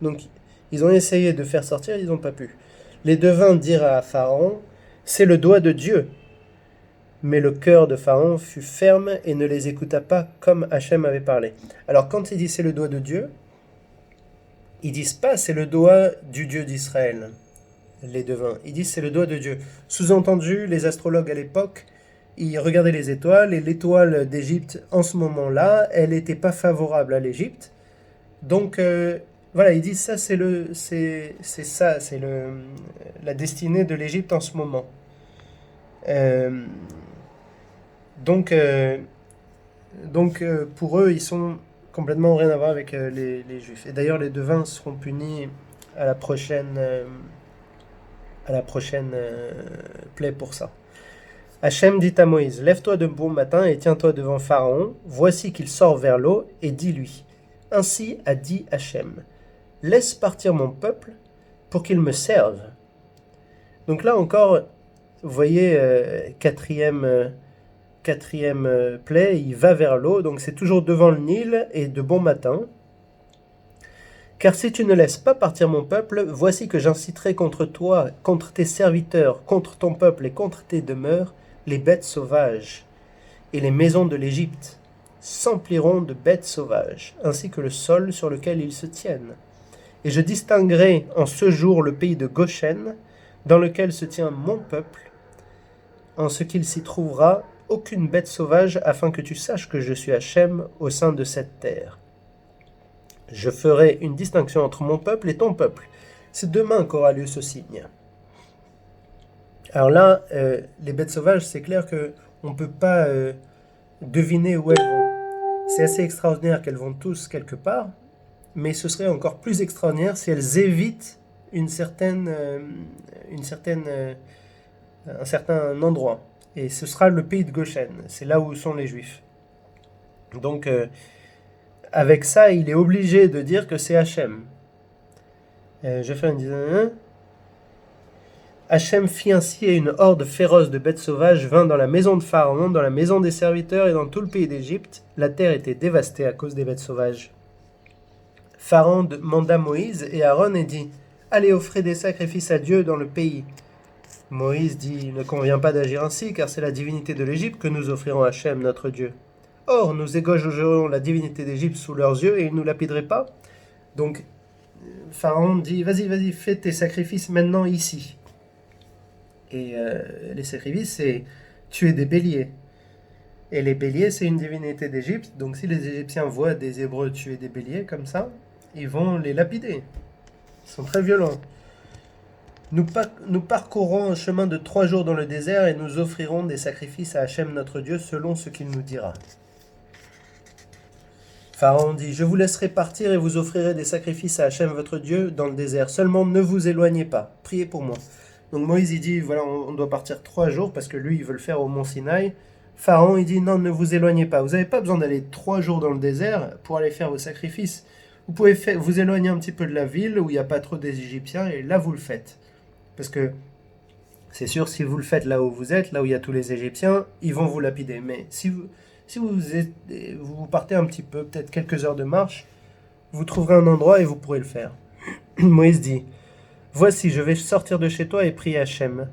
Donc ils ont essayé de faire sortir, ils n'ont pas pu. Les devins dirent à Pharaon, c'est le doigt de Dieu. Mais le cœur de Pharaon fut ferme et ne les écouta pas comme Hachem avait parlé. Alors quand il dit c'est le doigt de Dieu, ils disent pas c'est le doigt du Dieu d'Israël, les devins. Ils disent c'est le doigt de Dieu. Sous-entendu, les astrologues à l'époque, ils regardaient les étoiles et l'étoile d'Égypte en ce moment-là, elle n'était pas favorable à l'Égypte. Donc voilà, ils disent ça c'est la destinée de l'Égypte en ce moment. Donc pour eux, ils sont complètement rien à voir avec les Juifs. Et d'ailleurs, les devins seront punis à la prochaine plaie pour ça. Hachem dit à Moïse, lève-toi de bon matin et tiens-toi devant Pharaon. Voici qu'il sort vers l'eau et dis-lui, ainsi a dit Hachem, laisse partir mon peuple pour qu'il me serve. Donc là encore, vous voyez, quatrième plaie, il va vers l'eau, donc c'est toujours devant le Nil et de bon matin. Car si tu ne laisses pas partir mon peuple, voici que j'inciterai contre toi, contre tes serviteurs, contre ton peuple et contre tes demeures, les bêtes sauvages. Et les maisons de l'Égypte s'empliront de bêtes sauvages, ainsi que le sol sur lequel ils se tiennent. Et je distinguerai en ce jour le pays de Goshen, dans lequel se tient mon peuple, en ce qu'il s'y trouvera aucune bête sauvage, afin que tu saches que je suis Hachem au sein de cette terre. Je ferai une distinction entre mon peuple et ton peuple. C'est demain qu'aura lieu ce signe. Alors là, les bêtes sauvages, c'est clair qu'on ne peut pas deviner où elles vont. C'est assez extraordinaire qu'elles vont tous quelque part, mais ce serait encore plus extraordinaire si elles évitent un certain endroit. Et ce sera le pays de Goshen, c'est là où sont les Juifs. Donc, avec ça, il est obligé de dire que c'est Hachem. Je fais une Hachem fit ainsi et une horde féroce de bêtes sauvages vint dans la maison de Pharaon, dans la maison des serviteurs et dans tout le pays d'Égypte. La terre était dévastée à cause des bêtes sauvages. Pharaon demanda Moïse et Aaron et dit « Allez offrir des sacrifices à Dieu dans le pays. » Moïse dit « Il ne convient pas d'agir ainsi, car c'est la divinité de l'Égypte que nous offrirons à Hachem, notre Dieu. Or, nous égorgerons la divinité d'Égypte sous leurs yeux et ils ne nous lapideraient pas. » Donc, Pharaon dit « Vas-y, fais tes sacrifices maintenant ici. » Et les sacrifices, c'est tuer des béliers. Et les béliers, c'est une divinité d'Égypte. Donc si les Égyptiens voient des Hébreux tuer des béliers comme ça, ils vont les lapider. Ils sont très violents. Nous parcourrons un chemin de 3 jours dans le désert et nous offrirons des sacrifices à Hachem notre Dieu selon ce qu'il nous dira. Pharaon dit, je vous laisserai partir et vous offrirez des sacrifices à Hachem votre Dieu dans le désert. Seulement ne vous éloignez pas. Priez pour moi. Donc Moïse il dit, voilà, on doit partir 3 jours parce que lui il veut le faire au mont Sinaï. Pharaon il dit, non, ne vous éloignez pas. Vous n'avez pas besoin d'aller 3 jours dans le désert pour aller faire vos sacrifices. Vous pouvez vous éloigner un petit peu de la ville où il n'y a pas trop des Égyptiens et là vous le faites. Parce que c'est sûr, si vous le faites là où vous êtes, là où il y a tous les Égyptiens, ils vont vous lapider. Mais si vous partez un petit peu, peut-être quelques heures de marche, vous trouverez un endroit et vous pourrez le faire. Moïse dit, voici, je vais sortir de chez toi et prier Hachem.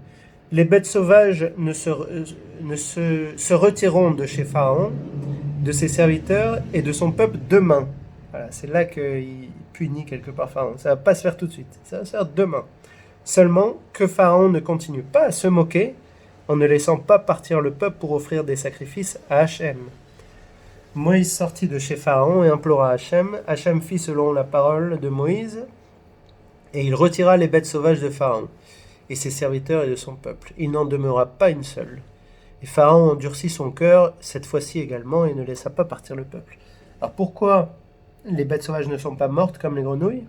Les bêtes sauvages se retireront de chez Pharaon, de ses serviteurs et de son peuple demain. Voilà, c'est là qu'il punit quelque part Pharaon. Ça ne va pas se faire tout de suite, ça va se faire demain. Seulement que Pharaon ne continue pas à se moquer en ne laissant pas partir le peuple pour offrir des sacrifices à Hachem. Moïse sortit de chez Pharaon et implora Hachem. Hachem fit selon la parole de Moïse et il retira les bêtes sauvages de Pharaon et ses serviteurs et de son peuple. Il n'en demeura pas une seule. Et Pharaon endurcit son cœur cette fois-ci également et ne laissa pas partir le peuple. Alors pourquoi les bêtes sauvages ne sont pas mortes comme les grenouilles ?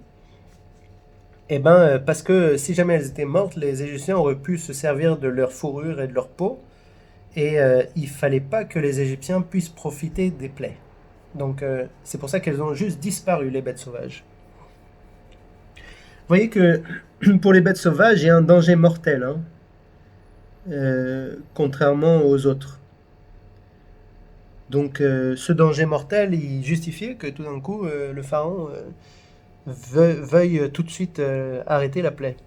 Eh bien, parce que si jamais elles étaient mortes, les Égyptiens auraient pu se servir de leur fourrure et de leur peau Et il fallait pas que les Égyptiens puissent profiter des plaies. Donc c'est pour ça qu'elles ont juste disparu, les bêtes sauvages. Vous voyez que pour les bêtes sauvages, il y a un danger mortel, hein, contrairement aux autres. Donc ce danger mortel, il justifiait que tout d'un coup, le pharaon veuille tout de suite arrêter la plaie.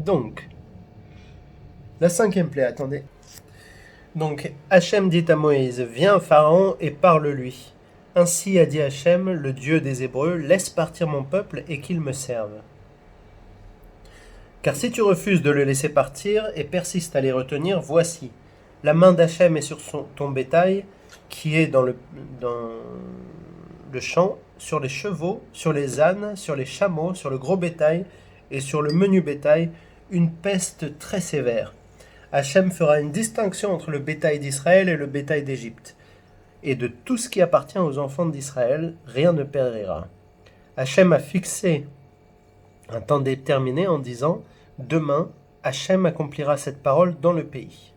Donc, la cinquième plaie, attendez. Donc, Hachem dit à Moïse, viens Pharaon et parle-lui. Ainsi a dit Hachem, le Dieu des Hébreux, laisse partir mon peuple et qu'il me serve. Car si tu refuses de le laisser partir et persistes à les retenir, voici, la main d'Hachem est sur ton bétail, qui est dans le champ, sur les chevaux, sur les ânes, sur les chameaux, sur le gros bétail et sur le menu bétail, une peste très sévère. Hachem fera une distinction entre le bétail d'Israël et le bétail d'Égypte. Et de tout ce qui appartient aux enfants d'Israël, rien ne périra. Hachem a fixé un temps déterminé en disant « Demain, Hachem accomplira cette parole dans le pays. »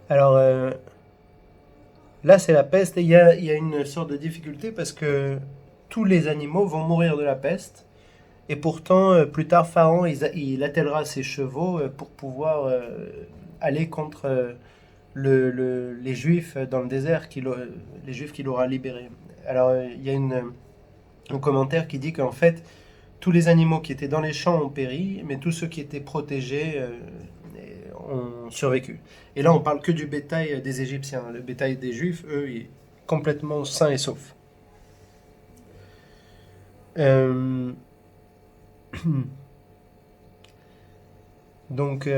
Alors, là c'est la peste et il y a une sorte de difficulté parce que tous les animaux vont mourir de la peste. Et pourtant, plus tard, Pharaon, il attellera ses chevaux pour pouvoir aller contre les Juifs dans le désert, les Juifs qu'il aura libérés. Alors, il y a un commentaire qui dit qu'en fait, tous les animaux qui étaient dans les champs ont péri, mais tous ceux qui étaient protégés ont survécu. Et là, on parle que du bétail des Égyptiens. Le bétail des Juifs, eux, est complètement sain et sauf. Donc,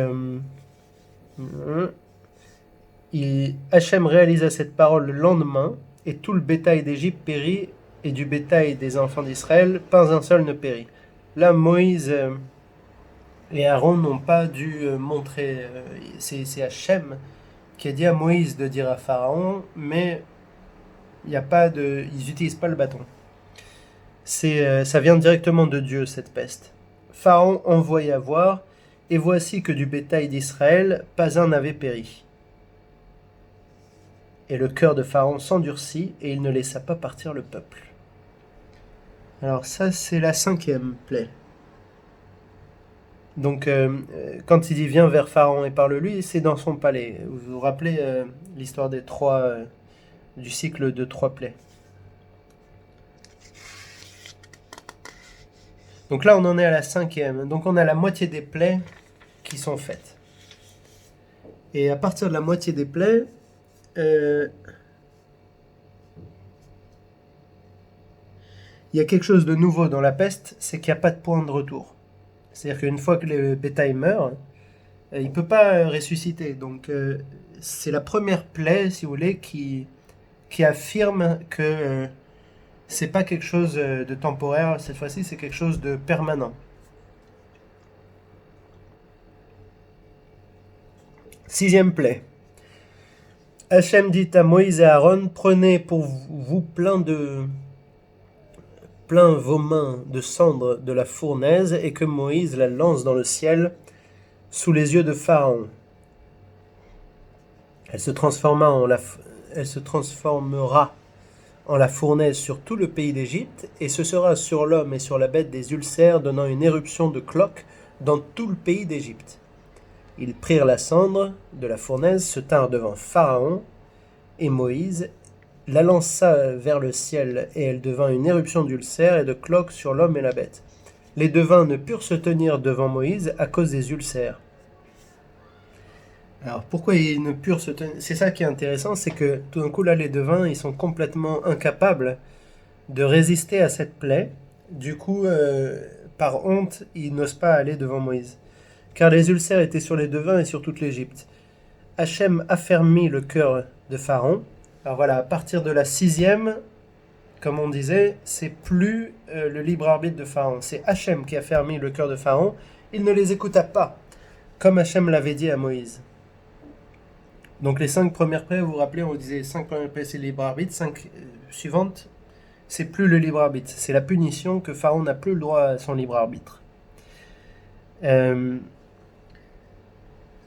Hachem réalisa cette parole le lendemain, et tout le bétail d'Égypte périt, et du bétail des enfants d'Israël, pas un seul ne périt. Là, Moïse et Aaron n'ont pas dû montrer, c'est Hachem qui a dit à Moïse de dire à Pharaon, mais ils n'utilisent pas le bâton. Ça vient directement de Dieu, cette peste. Pharaon envoya voir, et voici que du bétail d'Israël, pas un n'avait péri. Et le cœur de Pharaon s'endurcit, et il ne laissa pas partir le peuple. Alors ça, c'est la cinquième plaie. Donc, quand il dit « Viens vers Pharaon et parle-lui », c'est dans son palais. Vous vous rappelez l'histoire du cycle de 3 plaies. Donc là, on en est à la cinquième. Donc on a la moitié des plaies qui sont faites. Et à partir de la moitié des plaies, il y a quelque chose de nouveau dans la peste, c'est qu'il n'y a pas de point de retour. C'est-à-dire qu'une fois que le bétail meurt, il ne peut pas ressusciter. Donc c'est la première plaie, si vous voulez, qui affirme que c'est pas quelque chose de temporaire, cette fois-ci c'est quelque chose de permanent. Sixième plaie. Hachem dit à Moïse et Aaron, prenez pour vous plein vos mains de cendre de la fournaise et que Moïse la lance dans le ciel sous les yeux de Pharaon. Elle se transformera en la fournaise sur tout le pays d'Égypte, et ce sera sur l'homme et sur la bête des ulcères, donnant une éruption de cloques dans tout le pays d'Égypte. Ils prirent la cendre de la fournaise, se tinrent devant Pharaon, et Moïse la lança vers le ciel, et elle devint une éruption d'ulcères et de cloques sur l'homme et la bête. Les devins ne purent se tenir devant Moïse à cause des ulcères. Alors pourquoi ils ne purent se tenir? C'est ça qui est intéressant, c'est que tout d'un coup là les devins ils sont complètement incapables de résister à cette plaie. Du coup par honte ils n'osent pas aller devant Moïse, car les ulcères étaient sur les devins et sur toute l'Égypte. Hachem affermit le cœur de Pharaon. Alors voilà, à partir de la sixième, comme on disait, c'est plus le libre arbitre de Pharaon, c'est Hachem qui a affermi le cœur de Pharaon. Il ne les écouta pas, comme Hachem l'avait dit à Moïse. Donc les 5 premières plaies, vous vous rappelez, on disait 5 premières plaies c'est le libre arbitre, 5 suivantes, c'est plus le libre arbitre, c'est la punition que Pharaon n'a plus le droit à son libre arbitre.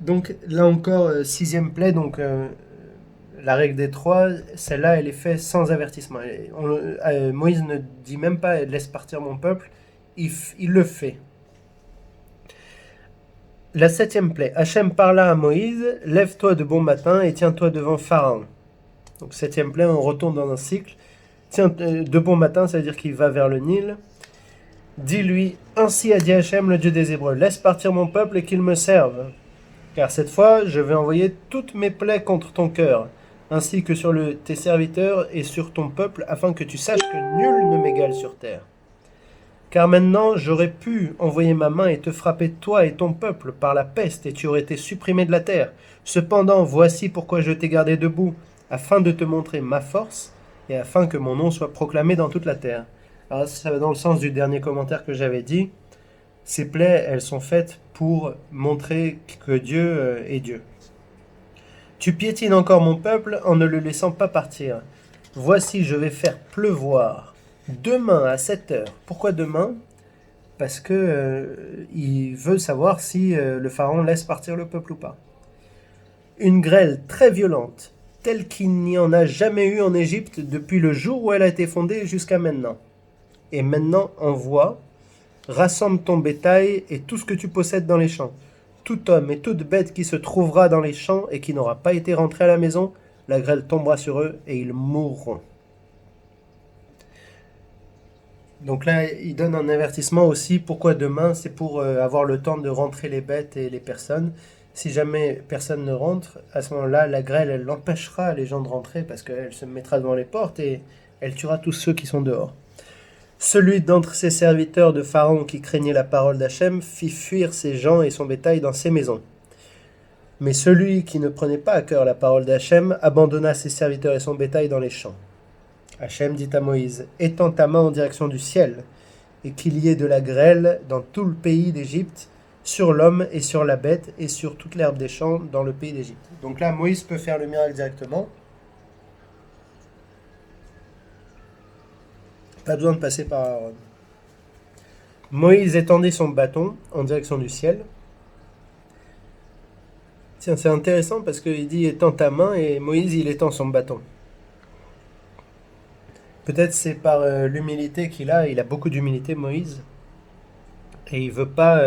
Donc là encore, sixième plaie, donc la règle des trois, celle-là, elle est faite sans avertissement. Moïse ne dit même pas laisse partir mon peuple, il le fait. La septième plaie, Hachem parla à Moïse, lève-toi de bon matin et tiens-toi devant Pharaon. Donc septième plaie, on retourne dans un cycle. Tiens, de bon matin, ça veut dire qu'il va vers le Nil. Dis-lui, ainsi a dit Hachem, le Dieu des Hébreux, laisse partir mon peuple et qu'il me serve. Car cette fois, je vais envoyer toutes mes plaies contre ton cœur, ainsi que sur tes serviteurs et sur ton peuple, afin que tu saches que nul ne m'égale sur terre. Car maintenant, j'aurais pu envoyer ma main et te frapper toi et ton peuple par la peste, et tu aurais été supprimé de la terre. Cependant, voici pourquoi je t'ai gardé debout, afin de te montrer ma force, et afin que mon nom soit proclamé dans toute la terre. Alors ça va dans le sens du dernier commentaire que j'avais dit. Ces plaies, elles sont faites pour montrer que Dieu est Dieu. Tu piétines encore mon peuple en ne le laissant pas partir. Voici, je vais faire pleuvoir demain à 7 heures. Pourquoi demain? Parce que il veut savoir si le pharaon laisse partir le peuple ou pas. Une grêle très violente, telle qu'il n'y en a jamais eu en Égypte depuis le jour où elle a été fondée jusqu'à maintenant. Et maintenant envoie, rassemble ton bétail et tout ce que tu possèdes dans les champs. Tout homme et toute bête qui se trouvera dans les champs et qui n'aura pas été rentré à la maison, la grêle tombera sur eux et ils mourront. Donc là, il donne un avertissement aussi. Pourquoi demain? C'est pour avoir le temps de rentrer les bêtes et les personnes. Si jamais personne ne rentre, à ce moment-là, la grêle, elle empêchera les gens de rentrer parce qu'elle se mettra devant les portes et elle tuera tous ceux qui sont dehors. Celui d'entre ses serviteurs de Pharaon qui craignait la parole d'Hachem fit fuir ses gens et son bétail dans ses maisons. Mais celui qui ne prenait pas à cœur la parole d'Hachem abandonna ses serviteurs et son bétail dans les champs. Hachem dit à Moïse, étends ta main en direction du ciel, et qu'il y ait de la grêle dans tout le pays d'Égypte, sur l'homme et sur la bête, et sur toute l'herbe des champs dans le pays d'Égypte. Donc là, Moïse peut faire le miracle directement. Pas besoin de passer par Aaron. Moïse étendit son bâton en direction du ciel. Tiens, c'est intéressant parce qu'il dit étends ta main et Moïse il étend son bâton. Peut-être c'est par l'humilité qu'il a, il a beaucoup d'humilité Moïse. Et il veut pas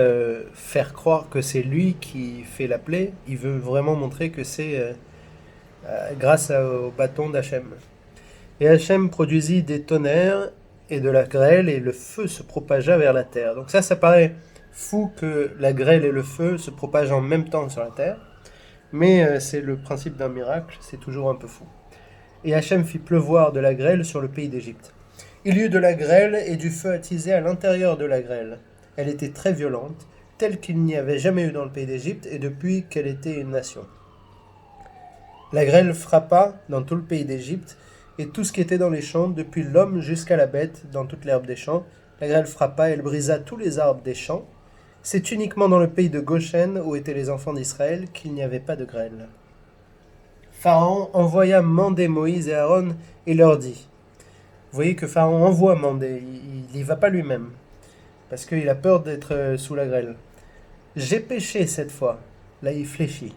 faire croire que c'est lui qui fait la plaie, il veut vraiment montrer que c'est grâce au bâton d'Hachem. Et Hachem produisit des tonnerres et de la grêle et le feu se propagea vers la terre. Donc ça paraît fou que la grêle et le feu se propagent en même temps sur la terre. Mais c'est le principe d'un miracle, c'est toujours un peu fou. Et Hachem fit pleuvoir de la grêle sur le pays d'Égypte. Il y eut de la grêle et du feu attisé à l'intérieur de la grêle. Elle était très violente, telle qu'il n'y avait jamais eu dans le pays d'Égypte et depuis qu'elle était une nation. La grêle frappa dans tout le pays d'Égypte et tout ce qui était dans les champs, depuis l'homme jusqu'à la bête, dans toute l'herbe des champs. La grêle frappa, elle brisa tous les arbres des champs. C'est uniquement dans le pays de Goshen, où étaient les enfants d'Israël, qu'il n'y avait pas de grêle. Pharaon envoya mander Moïse et Aaron et leur dit. Vous voyez que Pharaon envoie mander, il n'y va pas lui-même, parce qu'il a peur d'être sous la grêle. J'ai péché cette fois. Là, il fléchit.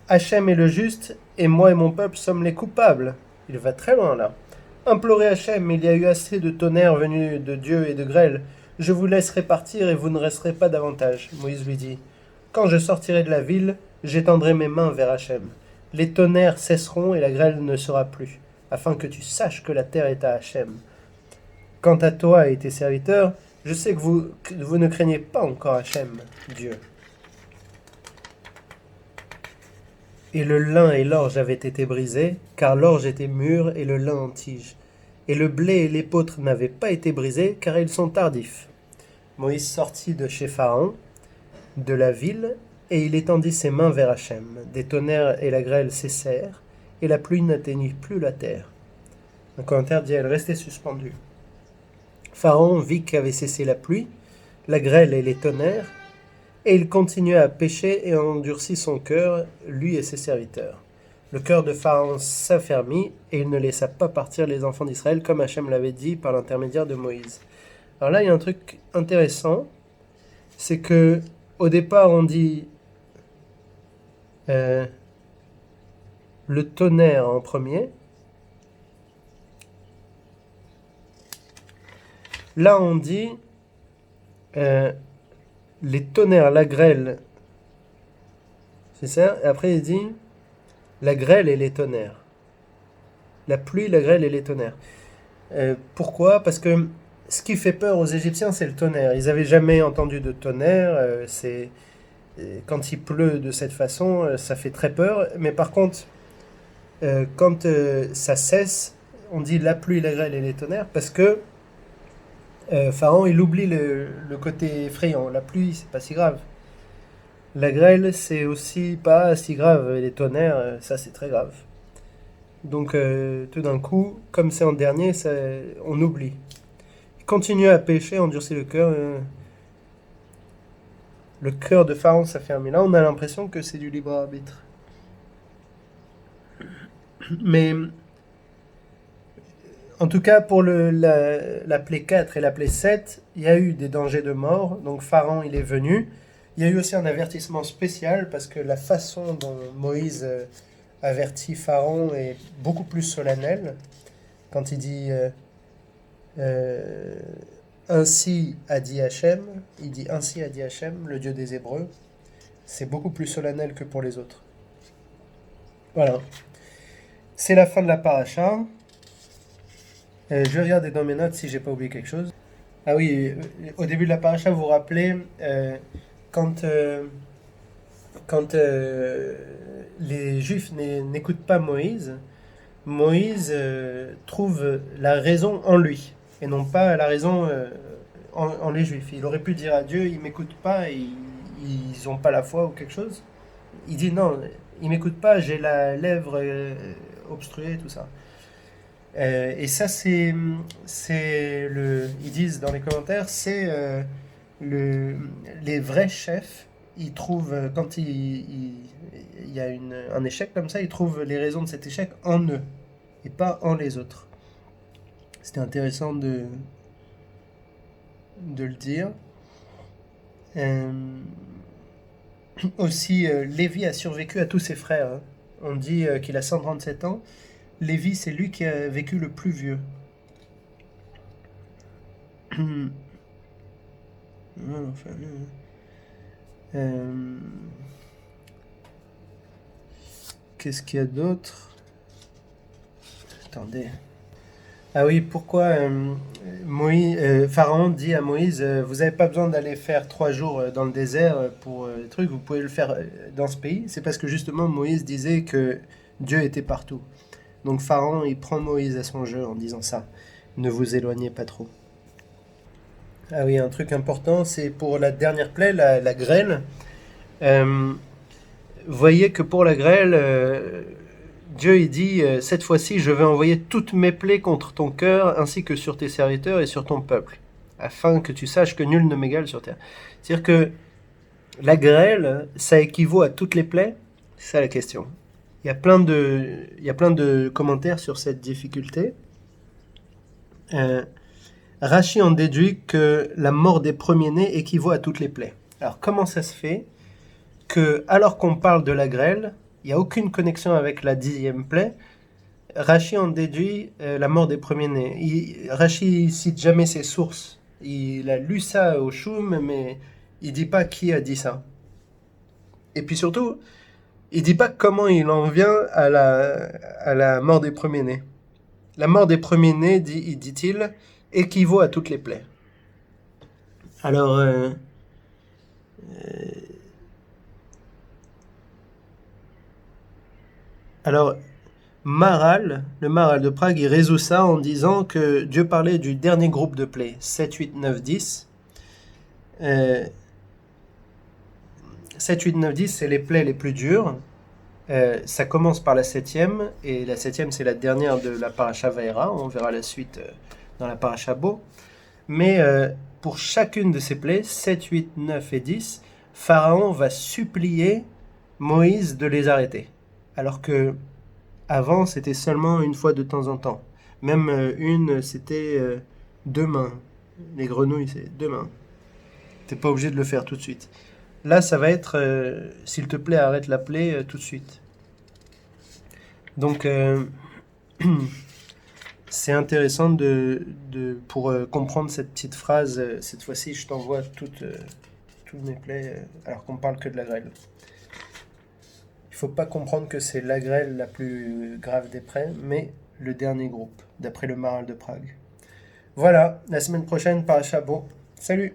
Hachem est le juste, et moi et mon peuple sommes les coupables. Il va très loin là. Implorez Hachem, il y a eu assez de tonnerres venus de Dieu et de grêle. Je vous laisserai partir et vous ne resterez pas davantage. Moïse lui dit, quand je sortirai de la ville, j'étendrai mes mains vers Hachem. Les tonnerres cesseront et la grêle ne sera plus, afin que tu saches que la terre est à Hachem. Quant à toi et tes serviteurs, je sais que vous ne craignez pas encore Hachem, Dieu. Et le lin et l'orge avaient été brisés, car l'orge était mûre et le lin en tige. Et le blé et l'épeautre n'avaient pas été brisés, car ils sont tardifs. Moïse sortit de chez Pharaon, de la ville, et il étendit ses mains vers Hachem. Des tonnerres et la grêle cessèrent, et la pluie n'atteignit plus la terre. Un commentaire dit, elle restait suspendue. Pharaon vit qu'avait cessé la pluie, la grêle et les tonnerres, et il continua à pécher et endurcit son cœur, lui et ses serviteurs. Le cœur de Pharaon s'affermit, et il ne laissa pas partir les enfants d'Israël, comme Hachem l'avait dit par l'intermédiaire de Moïse. Alors là, il y a un truc intéressant, c'est que au départ, on dit euh, le tonnerre en premier. Là, on dit euh, les tonnerres, la grêle, c'est ça. Et après, il dit la grêle et les tonnerres. La pluie, la grêle et les tonnerres. Pourquoi? Parce que ce qui fait peur aux Égyptiens, c'est le tonnerre. Ils n'avaient jamais entendu de tonnerre. Quand il pleut de cette façon, ça fait très peur. Mais par contre, quand ça cesse, on dit la pluie, la grêle et les tonnerres parce que Pharaon, il oublie le côté effrayant. La pluie, c'est pas si grave. La grêle, c'est aussi pas si grave. Les tonnerres, ça, c'est très grave. Donc, tout d'un coup, comme c'est en dernier, on oublie. Continue à pécher, endurcir le cœur. Le cœur de Pharaon s'affermit. Là, on a l'impression que c'est du libre arbitre. Mais en tout cas, pour la plaie 4 et la plaie 7, il y a eu des dangers de mort. Donc Pharaon, il est venu. Il y a eu aussi un avertissement spécial parce que la façon dont Moïse avertit Pharaon est beaucoup plus solennelle. Quand il dit euh, ainsi a dit Hachem, il dit ainsi a dit Hachem, le Dieu des Hébreux. C'est beaucoup plus solennel que pour les autres. Voilà. C'est la fin de la paracha. Je vais regarder dans mes notes si j'ai pas oublié quelque chose. Ah oui, au début de la paracha, vous vous rappelez, quand, euh, quand les Juifs n'écoutent pas Moïse, Moïse trouve la raison en lui, et non pas la raison en les Juifs. Il aurait pu dire à Dieu, ils m'écoutent pas, ils n'ont pas la foi ou quelque chose. Il dit non, ils m'écoutent pas, j'ai la lèvre obstruée, tout ça. Et ça, ils disent dans les commentaires, c'est les vrais chefs. Ils trouvent, quand il y a un échec comme ça, ils trouvent les raisons de cet échec en eux et pas en les autres. C'était intéressant de le dire. Euh, Aussi, Lévi a survécu à tous ses frères, hein. On dit qu'il a 137 ans. Lévi, c'est lui qui a vécu le plus vieux. Euh, Qu'est-ce qu'il y a d'autre? Attendez. Ah oui, pourquoi Pharaon dit à Moïse, vous n'avez pas besoin d'aller faire 3 jours dans le désert pour les trucs, vous pouvez le faire dans ce pays. C'est parce que justement Moïse disait que Dieu était partout. Donc Pharaon, il prend Moïse à son jeu en disant ça. Ne vous éloignez pas trop. Ah oui, un truc important, c'est pour la dernière plaie, la grêle. Euh, Voyez que pour la grêle, Dieu il dit, cette fois-ci, je vais envoyer toutes mes plaies contre ton cœur, ainsi que sur tes serviteurs et sur ton peuple, afin que tu saches que nul ne m'égale sur terre. C'est-à-dire que la grêle, ça équivaut à toutes les plaies? C'est ça la question. Il y a plein de commentaires sur cette difficulté. Rachi en déduit que la mort des premiers-nés équivaut à toutes les plaies. Alors comment ça se fait que, alors qu'on parle de la grêle, il n'y a aucune connexion avec la 10e plaie? Rachi en déduit la mort des premiers-nés. Rachi cite jamais ses sources. Il a lu ça au Choum, mais il dit pas qui a dit ça. Et puis surtout, il dit pas comment il en vient à la mort des premiers-nés. La mort des premiers-nés, dit-il, équivaut à toutes les plaies. Alors, Maral, le Maral de Prague, il résout ça en disant que Dieu parlait du dernier groupe de plaies, 7, 8, 9, 10. 7, 8, 9, 10, c'est les plaies les plus dures. Ça commence par la 7e, et la 7e, c'est la dernière de la paracha Vaera. On verra la suite dans la paracha Bo. Mais pour chacune de ces plaies, 7, 8, 9 et 10, Pharaon va supplier Moïse de les arrêter. Alors que avant, c'était seulement une fois de temps en temps. Même c'était 2 mains. Les grenouilles, c'est 2 mains. T'es pas obligé de le faire tout de suite. Là, ça va être s'il te plaît, arrête la plaie tout de suite. Donc, c'est intéressant pour comprendre cette petite phrase. Cette fois-ci, je t'envoie toutes mes plaies, alors qu'on parle que de la grêle. Il faut pas comprendre que c'est la grêle la plus grave des prêts, mais le dernier groupe, d'après le Maral de Prague. Voilà, la semaine prochaine, Parasha Bo. Salut!